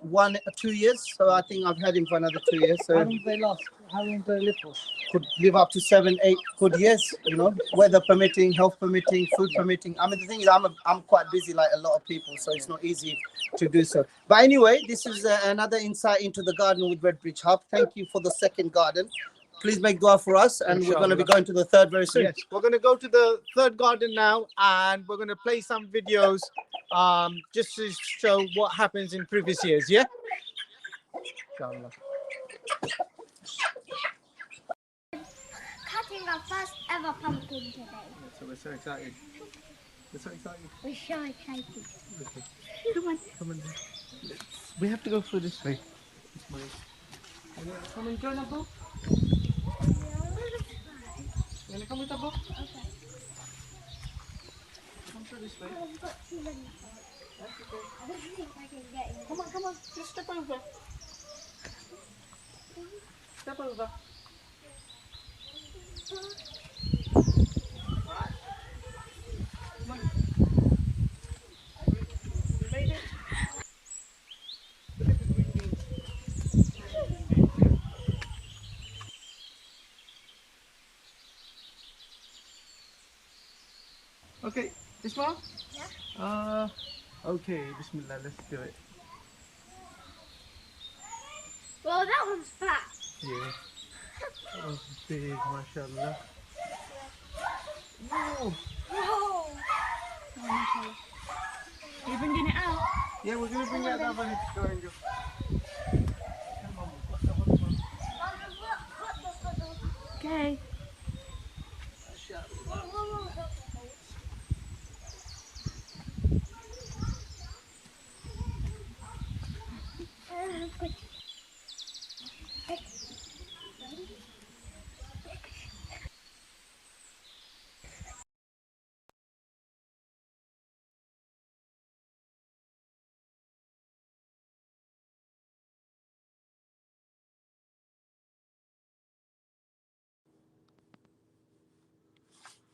1 or 2 years. So I think I've had him for another 2 years. How So long do they last? How long do they live for? could live up to 7, 8 good years. You know, weather permitting, health permitting, food permitting. I mean, the thing is, I'm quite busy like a lot of people, so it's not easy to do so. But anyway, this is another insight into the garden with Rebdridge Hub. Thank you for the second garden. Please make dua for us, and we're going to be going to the third very soon. Yes, we're going to go to the third garden now, and we're going to play some videos just to show what happens in previous years. Yeah. Inshallah. Cutting our first ever pumpkin today. So we're so excited. We're so excited. We're so excited. Come on. We have to go through this way. Come and join us, Bob. You wanna come with us, Bob? Okay. Come through this way. I've got too many cards. I don't think I can get in. Come on. Just step over. Step over. You made it? Okay, Ismail? Yeah. Okay, Bismillah, let's do it. Well, that one's fat. Yeah. That was big, mashallah. Whoa! Whoa. Are you bringing it out? Yeah, we're gonna bring out that one. Go and go. Okay.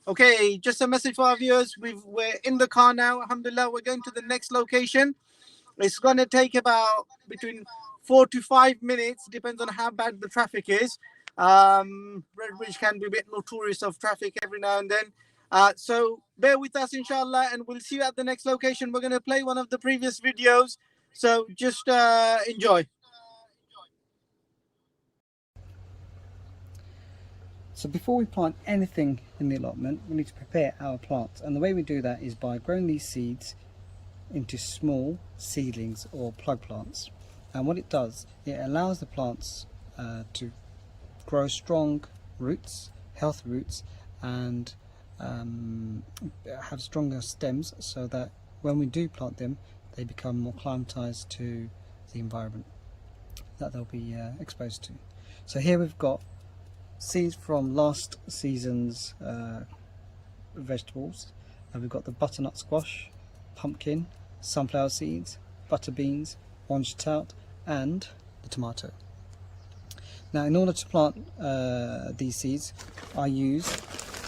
Okay, just a message for our viewers. We're in the car now. Alhamdulillah, we're going to the next location. It's going to take about between 4 to 5 minutes, depends on how bad the traffic is. Redbridge can be a bit notorious of traffic every now and then. So bear with us, inshallah, and we'll see you at the next location. We're going to play one of the previous videos. So just enjoy. So before we plant anything in the allotment, we need to prepare our plants, and the way we do that is by growing these seeds into small seedlings or plug plants. And what it does, it allows the plants to grow strong roots, healthy roots, and have stronger stems, so that when we do plant them, they become more climatized to the environment that they'll be exposed to. So here we've got seeds from last season's vegetables. We've got the butternut squash, pumpkin, sunflower seeds, butter beans, orange tout, and the tomato. Now, in order to plant these seeds, I use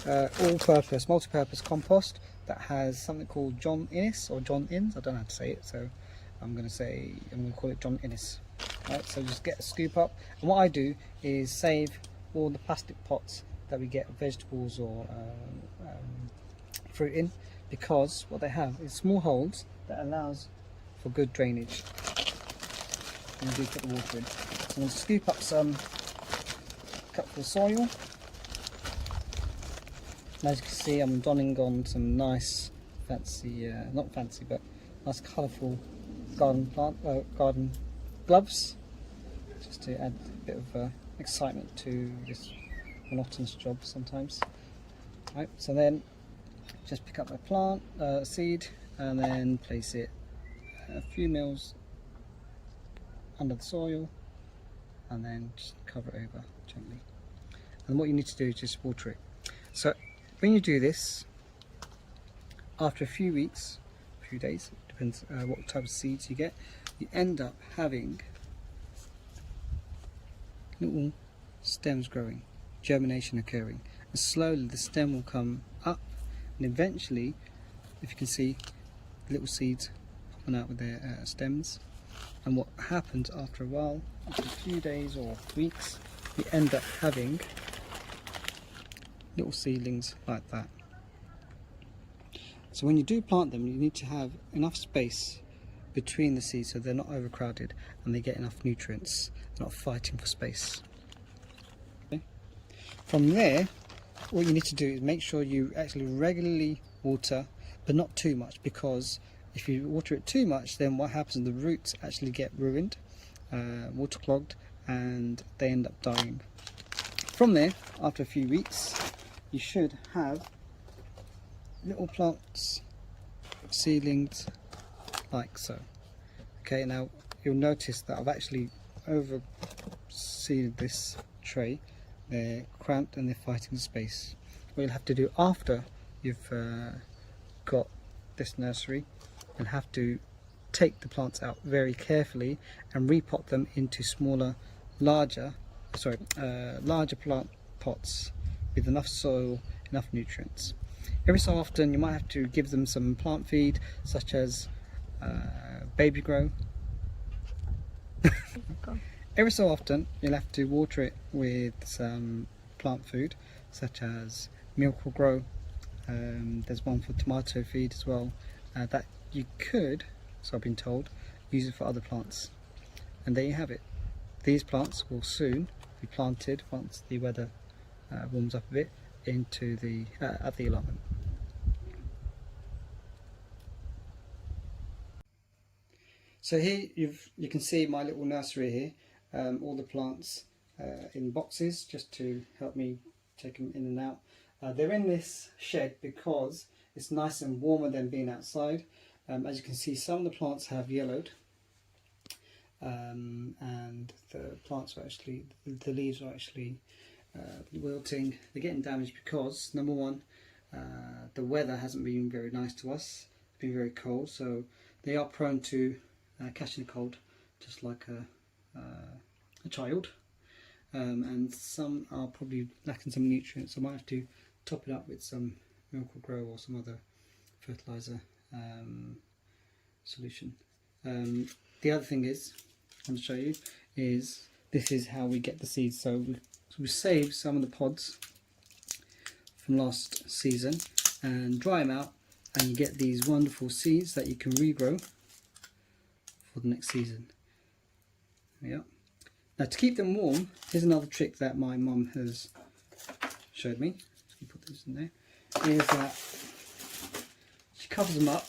all-purpose, multi-purpose compost that has something called John Innes or John Innes. I don't know how to say it, so I'm going to call it John Innes. Right, so just get a scoop up, and what I do is save all the plastic pots that we get vegetables or fruit in, because what they have is small holes that allows for good drainage when you do put the water in. So I'm going to scoop up some cupful of soil, and as you can see, I'm donning on some nice fancy, not fancy, but nice colourful garden gloves, just to add a bit of excitement to this monotonous job sometimes. Right, so then just pick up the plant seed and then place it a few mils under the soil, and then just cover it over gently. And what you need to do is just water it. So when you do this, after a few weeks, a few days, depends what type of seeds you get, you end up having little stems growing, germination occurring, and slowly the stem will come up, and eventually, if you can see, little seeds popping out with their stems. And what happens after a while, after a few days or weeks, you end up having little seedlings like that. So when you do plant them, you need to have enough space between the seeds so they're not overcrowded and they get enough nutrients. They're not fighting for space. Okay. From there, what you need to do is make sure you actually regularly water, but not too much, because if you water it too much, then what happens is the roots actually get ruined, waterlogged, and they end up dying. From there, after a few weeks, you should have little plants, seedlings, like so. Okay, now you'll notice that I've actually overseeded this tray. They're cramped and they're fighting space. What you'll have to do after you've got this nursery, you'll have to take the plants out very carefully and repot them into smaller, larger larger plant pots with enough soil, enough nutrients. Every so often you might have to give them some plant feed, such as baby grow. Every so often you'll have to water it with some plant food, such as milk or grow. There's one for tomato feed as well, that you could, so I've been told, use it for other plants. And there you have it. These plants will soon be planted once the weather warms up a bit into the at the allotment. So here you can see my little nursery here, all the plants in boxes just to help me take them in and out. They're in this shed because it's nice and warmer than being outside. As you can see, some of the plants have yellowed, and the plants are actually, the leaves are actually wilting. They're getting damaged because, number one, the weather hasn't been very nice to us. It's been very cold, so they are prone to catching a cold, just like a child. And some are probably lacking some nutrients. I might have to top it up with some milk or grow or some other fertilizer solution. The other thing is, I want to show you, is this is how we get the seeds. So we save some of the pods from last season and dry them out, and you get these wonderful seeds that you can regrow for the next season. Yeah. Now, to keep them warm, here's another trick that my mum has showed me. Just put this in there. Is that she covers them up.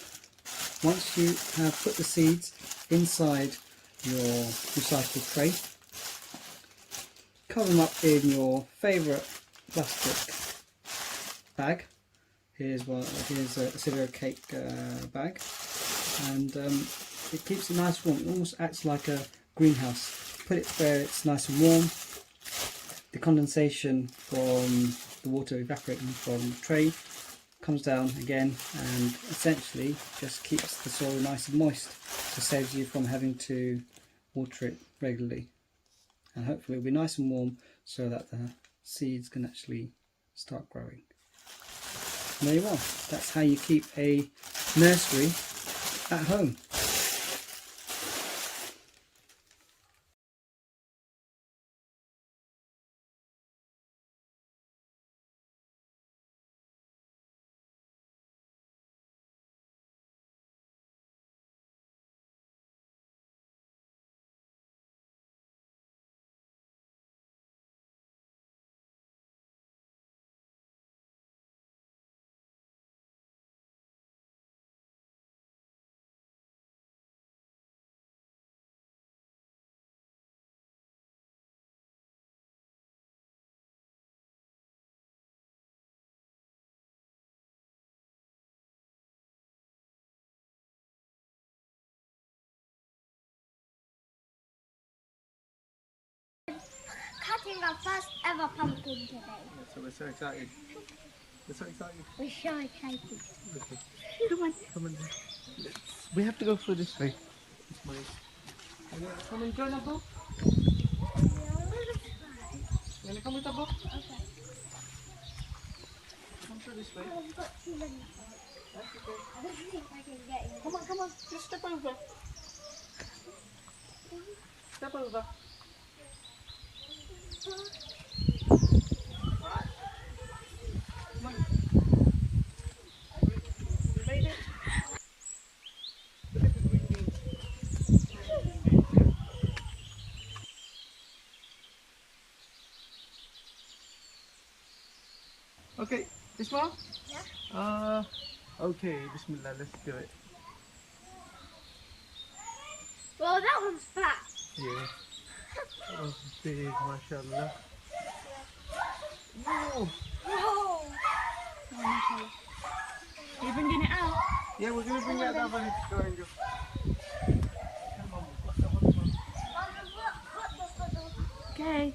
Once you have put the seeds inside your recycled tray, cover them up in your favourite plastic bag. Here's a cereal cake bag, and it keeps it nice warm. It almost acts like a greenhouse. Put it where it's nice and warm. The condensation from the water evaporating from the tray comes down again, and essentially just keeps the soil nice and moist, so saves you from having to water it regularly. And hopefully it'll be nice and warm so that the seeds can actually start growing. And there you are. That's how you keep a nursery at home. Cutting our first ever pumpkin today. So we're so excited. We're so excited. We're so excited. Okay. Come on. We have to go through this way. This way. Come and join us, Bob. You wanna come with us, Bob? Okay. Come through this way. I've got too many. That's okay. I don't think I can get in. Come on. Just step over. Step over. Come on. You made it? Look at the green beans. Okay, this one? Yeah. Okay, bismillah, let's do it. Well, that one's fat. Yeah. That was big, mashallah. Whoa! Whoa. Are you bringing it out? Yeah, we're gonna bring that up and go and go. Okay.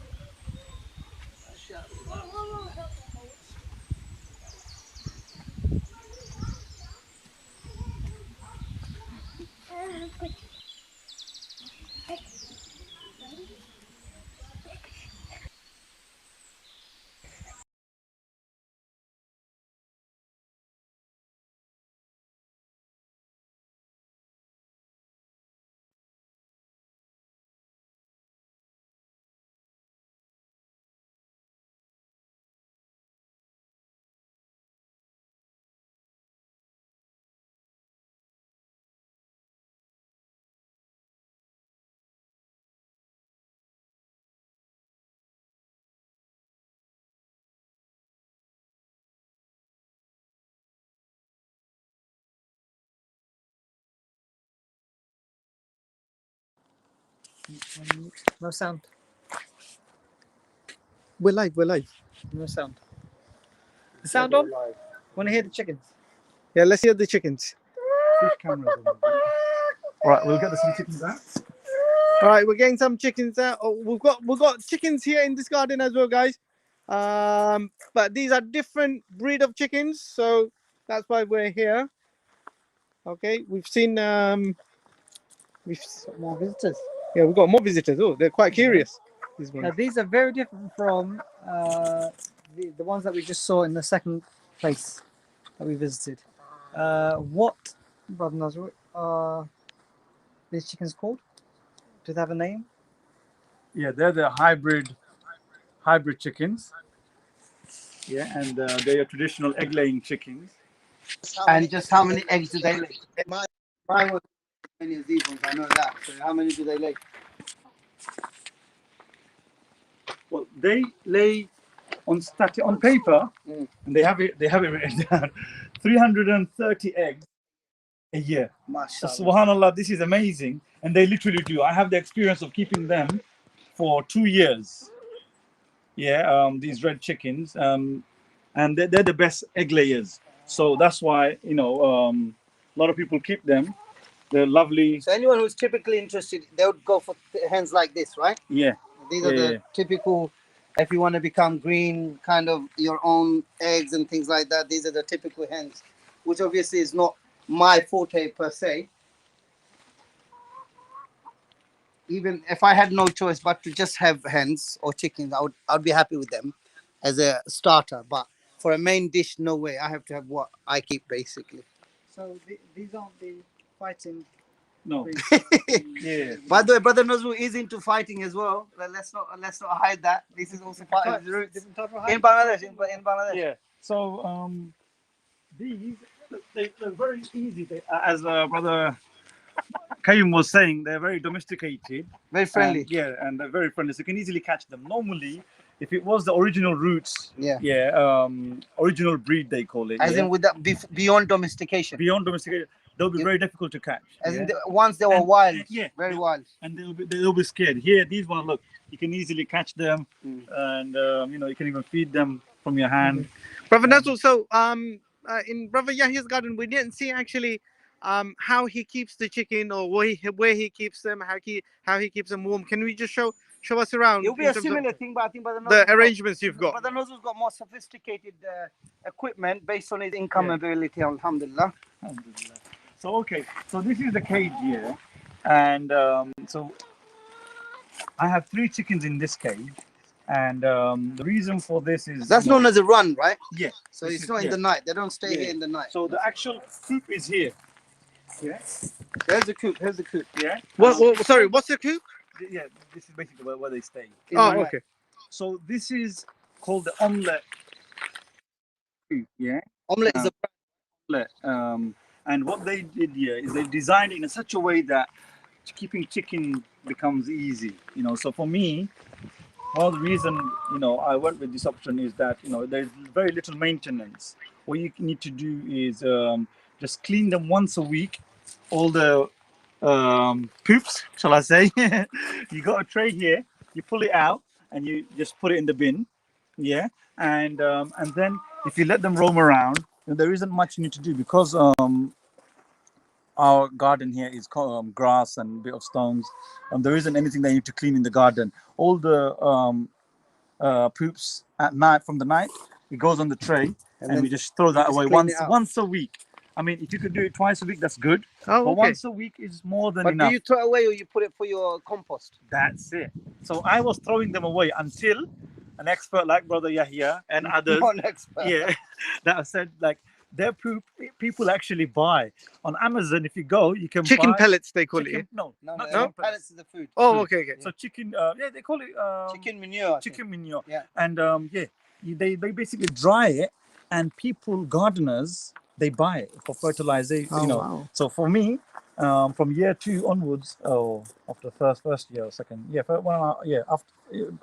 No sound. We're live. We're live. No sound. The sound on? Want to hear the chickens? Yeah, let's hear the chickens. Fish cameras. All right, we'll get some chickens out. All right, we're getting some chickens out. Oh, we've got chickens here in this garden as well, guys. But these are different breed of chickens, so that's why we're here. Okay, we've seen More visitors. yeah, we've got more visitors. Oh, they're quite curious. These Now, ones. these are very different from the ones that we just saw in the second place that we visited. What, Brother Nazar, are these chickens called? Do they have a name? Yeah, they're the hybrid chickens. Yeah, and they are traditional egg-laying chickens. And just how many eggs do they lay? Mine was many of these ones, I know that. So how many do they lay? Well, they lay on paper, Mm. and they have it written down. 330 eggs a year. So, Mashallah. subhanallah, this is amazing, and they literally do. I have the experience of keeping them for 2 years. Yeah, these red chickens, and they're the best egg layers. So that's why a lot of people keep them. They're lovely. So anyone who's typically interested, they would go for hens like this, right? Yeah. These are the typical, if you want to become green, kind of your own eggs and things like that, these are the typical hens, which obviously is not my forte per se. Even if I had no choice but to just have hens or chickens, I'd be happy with them as a starter. But for a main dish, no way. I have to have what I keep basically. So these aren't the fighting. No. Yeah. By the way, Brother Nazru is into fighting as well. Let's not hide that. This is also part of his roots. Different type of In Bangladesh, in Bangladesh. Yeah. So these they're very easy. As Brother Kayum was saying, they're very domesticated. Very friendly. And they're very friendly. So you can easily catch them. Normally, if it was the original roots, original breed they call it. As in with that beyond domestication. Beyond domesticated, they'll be very difficult to catch. As in once they were wild. Yeah. Very wild. And they'll be scared. Here, these ones, look, you can easily catch them, and you can even feed them from your hand. Brother Nazrul, so in Brother Yahya's garden, we didn't see actually how he keeps the chicken or where he keeps them, how he keeps them warm. Can we just show us around? It'll be a similar thing, but I think the arrangements you've got. Brother Nazru's got more sophisticated equipment based on his income ability, alhamdulillah. So so this is the cage here, and so I have 3 chickens in this cage, and the reason for this is That's known as a run, right? Yeah. So it's not in the night. They don't stay here in the night. So the actual coop is here. Yeah. Here's the coop. Yeah. Sorry, what's the coop? Yeah, this is basically where they stay. Oh, okay. So this is called the omelette coop. Yeah. Omelette is a Omelette. And what they did here is they designed it in such a way that keeping chicken becomes easy. So for me, one of the reason I went with this option is that there's very little maintenance. What you need to do is just clean them once a week. All the poops, shall I say? You got a tray here. You pull it out and you just put it in the bin. Yeah, and then if you let them roam around, there isn't much you need to do because our garden here is grass and a bit of stones. There isn't anything that you need to clean in the garden. All the poops at night from the night, it goes on the tray, and we just throw that away once a week. I mean, if you could do it twice a week, that's good. Oh, but okay. once a week is more than But enough. do you throw it away or you put it for your compost? That's it. So I was throwing them away until an expert like Brother Yahya and others, Not an expert. that said like their poop people actually buy on Amazon. If you go, you can Chicken buy pellets, they call chicken, it. No, No, not no, chicken pellets pellets. is the food. Oh, okay. So chicken, they call it Chicken manure. I think. chicken manure. Yeah. And they basically dry it, and gardeners, they buy it for fertilization. Wow. So for me, from year 2 onwards, after first year or second,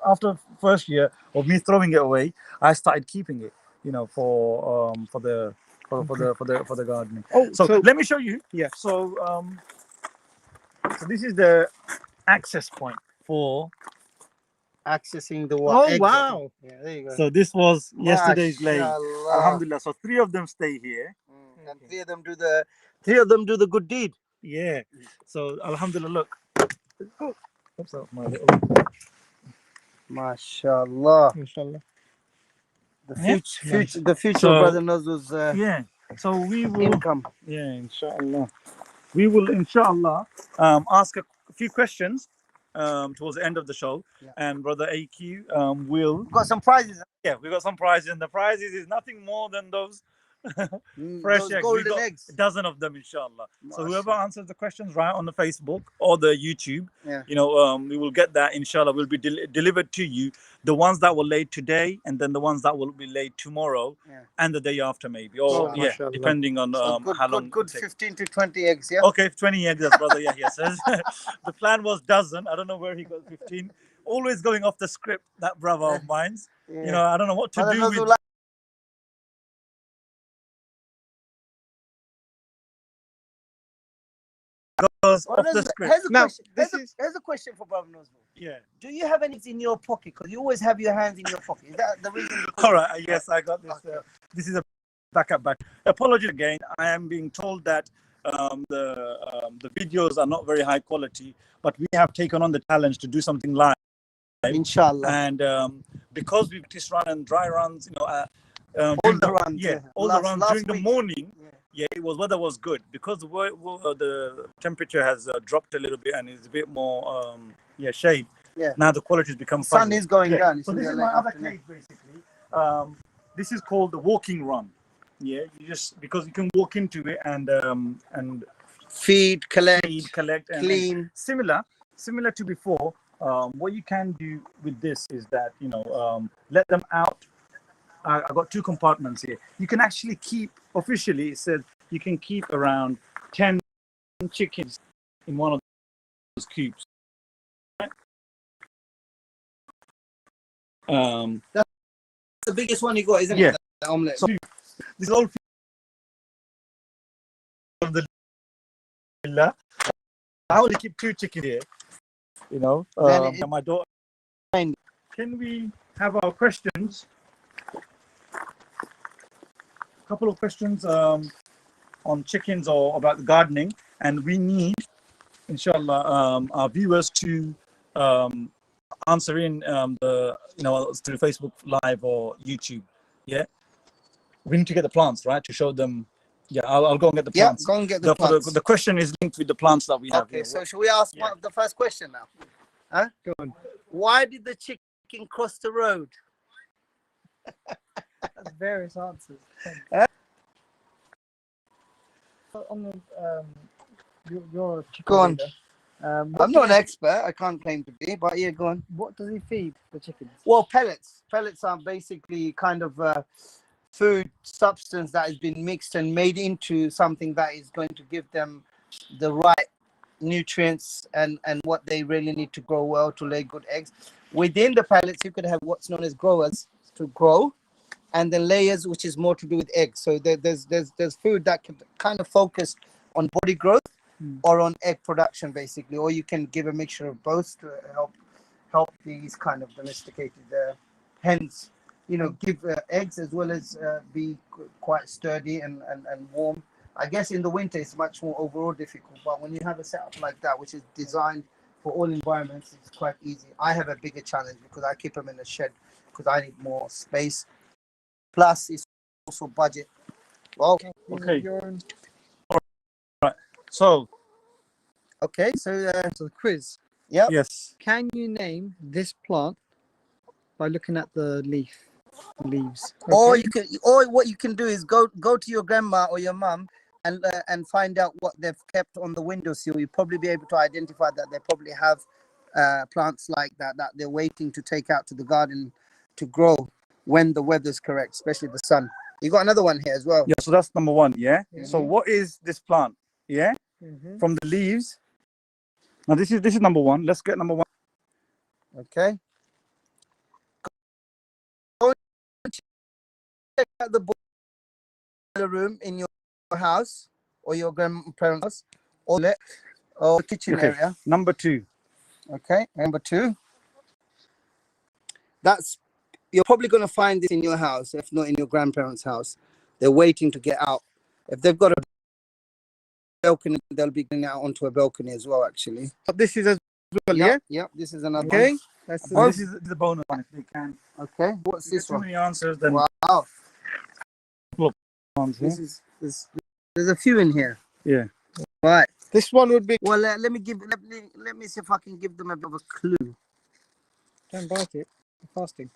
after first year of me throwing it away, I started keeping it, for the gardening. Oh, So let me show you. Yeah. So so this is the access point for. Accessing the what? Oh Eggs. wow! Yeah, there you go. So this was yesterday's lay. Mashallah. Alhamdulillah. So 3 of them stay here. And three of them do the good deed. Yeah. So Alhamdulillah, look. Oh, oops, my little. Mashallah. Inshallah. The future So, brother knows was Yeah. So we will. income. Yeah, inshallah. We will, inshallah, ask a few questions towards the end of the show. Yeah. And Brother AQ will. Got some prizes. Yeah, we got some prizes. And the prizes is nothing more than those fresh Those eggs. We golden got eggs. a dozen of them, inshallah. So whoever Mashallah. answers the questions right on the Facebook or the YouTube, Yeah. we will get that, inshallah, will be delivered to you. The ones that were laid today, and then the ones that will be laid tomorrow, Yeah. and the day after, maybe. Or, Oh, yeah, mashallah. depending on So how long good it takes. 15 to 20 eggs, yeah? Okay, 20 eggs, as Brother Yahya says. The plan was dozen. I don't know where he got 15. Always going off the script, that brother of mine's. Yeah. I don't know what to Brother do knows with. who Goes Well, off the here's script. a Now, question. this Here's a question for Brother Noswell. Yeah. Do you have anything in your pocket? Because you always have your hands in your pocket. Is that the reason? All right. Yes, I got this. Okay. This is a backup. Apologies again. I am being told that the videos are not very high quality, but we have taken on the challenge to do something live. Inshallah. And because we've test run and dry runs, All during the runs. yeah, all the runs last during the week. morning. Yeah. Yeah, weather was good because the temperature has dropped a little bit and it's a bit more shade. Yeah. Now the quality has become The sun fuzzy. is going down. It's So in this the is late my other afternoon. case basically. This is called the walking run. Yeah, you just because you can walk into it and Feed, collect, collect, and clean. Similar to before. What you can do with this is that let them out. I got 2 compartments here. You can actually keep, officially it says you can keep around 10 chickens in one of those cubes. That's the biggest one you got, isn't Yeah. it? The omelette. So this is all from the villa. I only keep 2 chickens here. Then My daughter. Fine. Can we have our questions? A couple of questions on chickens or about the gardening, and we need, inshallah, our viewers to answer in through Facebook Live or YouTube. Yeah, we need to get the plants right to show them. Yeah, I'll go and get the Yeah, plants. go and get the plants. The question is linked with the plants that we have Okay, here. so should we ask Yeah. the first question now? Huh? Go on. Why did the chicken cross the road? That's various answers. On the you're a chicken Go on. breeder. I'm not an expert. I can't claim to be, but yeah, go on. What does he feed the chickens? Well, pellets. Pellets are basically kind of food substance that has been mixed and made into something that is going to give them the right nutrients and what they really need to grow well to lay good eggs. Within the pellets, you could have what's known as growers to grow, and then layers, which is more to do with eggs. So there's food that can kind of focus on body growth or on egg production, basically, or you can give a mixture of both to help these kind of domesticated hens, give eggs as well as be quite sturdy and warm. I guess in the winter it's much more overall difficult, but when you have a setup like that, which is designed for all environments, it's quite easy. I have a bigger challenge because I keep them in a shed because I need more space. Plus, it's also budget. Well, Okay. Your own... So okay, so So the quiz. yeah. yes. Can you name this plant by looking at the leaves? Or Okay. what you can do is go to your grandma or your mum and find out what they've kept on the windowsill. You'll probably be able to identify that they probably have plants like that they're waiting to take out to the garden to grow when the weather's correct, especially the sun. You got another one here as well. Yeah. So that's number 1. Yeah. Mhm. So what is this plant? Yeah. Mhm. From the leaves. Now this is number 1. Let's get number 1. Okay. Go check out the boiler room in your house or your grandparents' house or kitchen Okay. area. Number 2. Okay, number 2. That's, you're probably going to find this in your house, if not in your grandparents' house. They're waiting to get out. If they've got a balcony, they'll be going out onto a balcony as well, actually. But this is as well, yeah? Yep, this is another Okay. one. That's So this is the bonus one if they can. Okay, what's If this too one? many answers, then Wow, ones, this is, there's a few in here. yeah. Right. this one would be. Well, let me see if I can give them a bit of a clue. Don't bite it. You're fasting.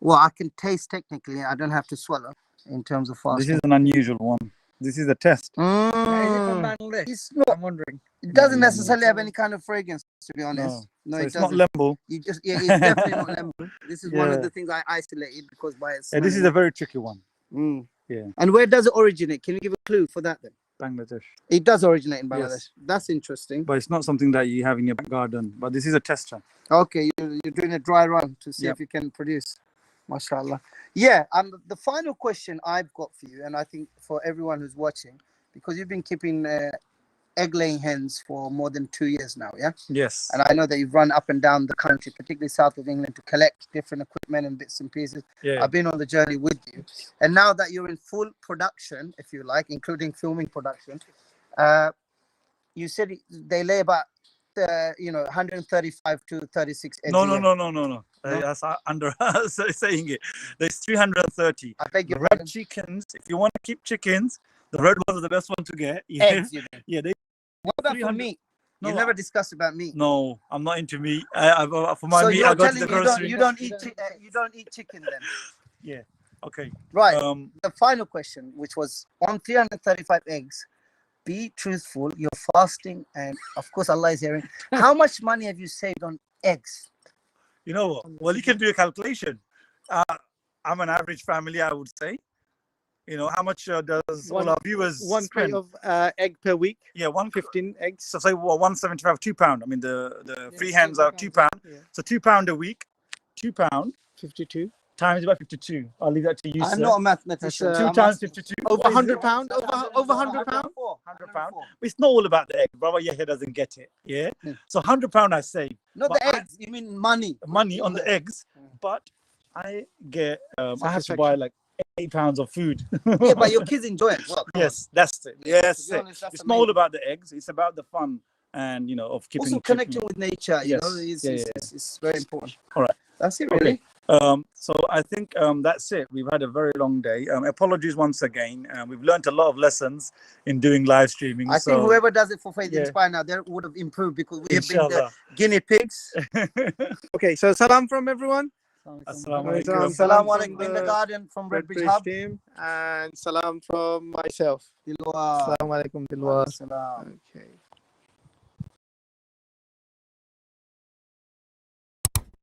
Well, I can taste technically. I don't have to swallow in terms of fasting. This is an unusual one. This is a test. Is it from Mm. Bangladesh? It's not. I'm wondering. It doesn't No. necessarily have any kind of fragrance, to be honest. No, So it it's not doesn't. lembu. You just, yeah, it's definitely not lemon. This is one of Yeah. the things I isolated because by its Yeah, this is smell. a very tricky one. Mm. Yeah. And where does it originate? Can you give a clue for that then? Bangladesh. It does originate in Bangladesh. Yes. That's interesting. But it's not something that you have in your back garden. But this is a tester. Okay, you're doing a dry run to see Yep. if you can produce. MashaAllah. Yeah, the final question I've got for you, and I think for everyone who's watching, because you've been keeping egg-laying hens for more than 2 years now, yeah? Yes. And I know that you've run up and down the country, particularly south of England, to collect different equipment and bits and pieces. Yeah. I've been on the journey with you. And now that you're in full production, if you like, including filming production, you said they lay about, 135 to 36 eggs. No. a year. No. That's under saying it. There's 330. I beg your Red pardon. chickens. If you want to keep chickens, the red ones are the best one to get. Yeah. Eggs, you mean. Yeah. What about for 300 meat? No, You never discussed about meat. No, I'm not into meat. For my So meat, you're I go to telling the me you grocery. don't eat chicken then? Yeah. Okay. Right. The Final question, which was on 335 eggs, be truthful, you're fasting, and of course Allah is hearing. How much money have you saved on eggs? You know what? Well, you can do a calculation. I'm an average family, I would say. You know, how much does all our viewers One crate spend? of egg per week. Yeah, 15 eggs. So say 175, £2. I mean, the free hens are £2. Yeah. So £2 a week, £2 52. times by 52. I'll leave that to you, I'm sir. not a mathematician. That's, so 2 I'm times asking. 52. Over What is it? £100. Over £100. £100. It's not all about the egg, brother. Your head doesn't get it. Yeah. Yeah. So £100 I save. Not But the eggs, you mean money. money on the eggs, but I get I have to buy like £8 of food. Yeah, but your kids enjoy it. Well, come Yes, that's it. Yeah, to Yes, be honest, that's it's not all amazing. about the eggs. It's about the fun and of keeping Also connecting with nature, you Yes. know, it's very important. All right. That's it, really. So I think that's it. We've had a very long day. Apologies once again. We've learned a lot of lessons in doing live streaming. I think whoever does it for Faith Yeah. Inspire now, they would have improved because we have been the Inshallah. guinea pigs. Okay, so salam from everyone. Assalamu Alaikum. alaikum. Salam from alaikum in the the garden from Rebdridge Rebdridge Hub. team, and salam from myself. Dilwa. Assalamu alaikum, Dilwa. Salam. Okay.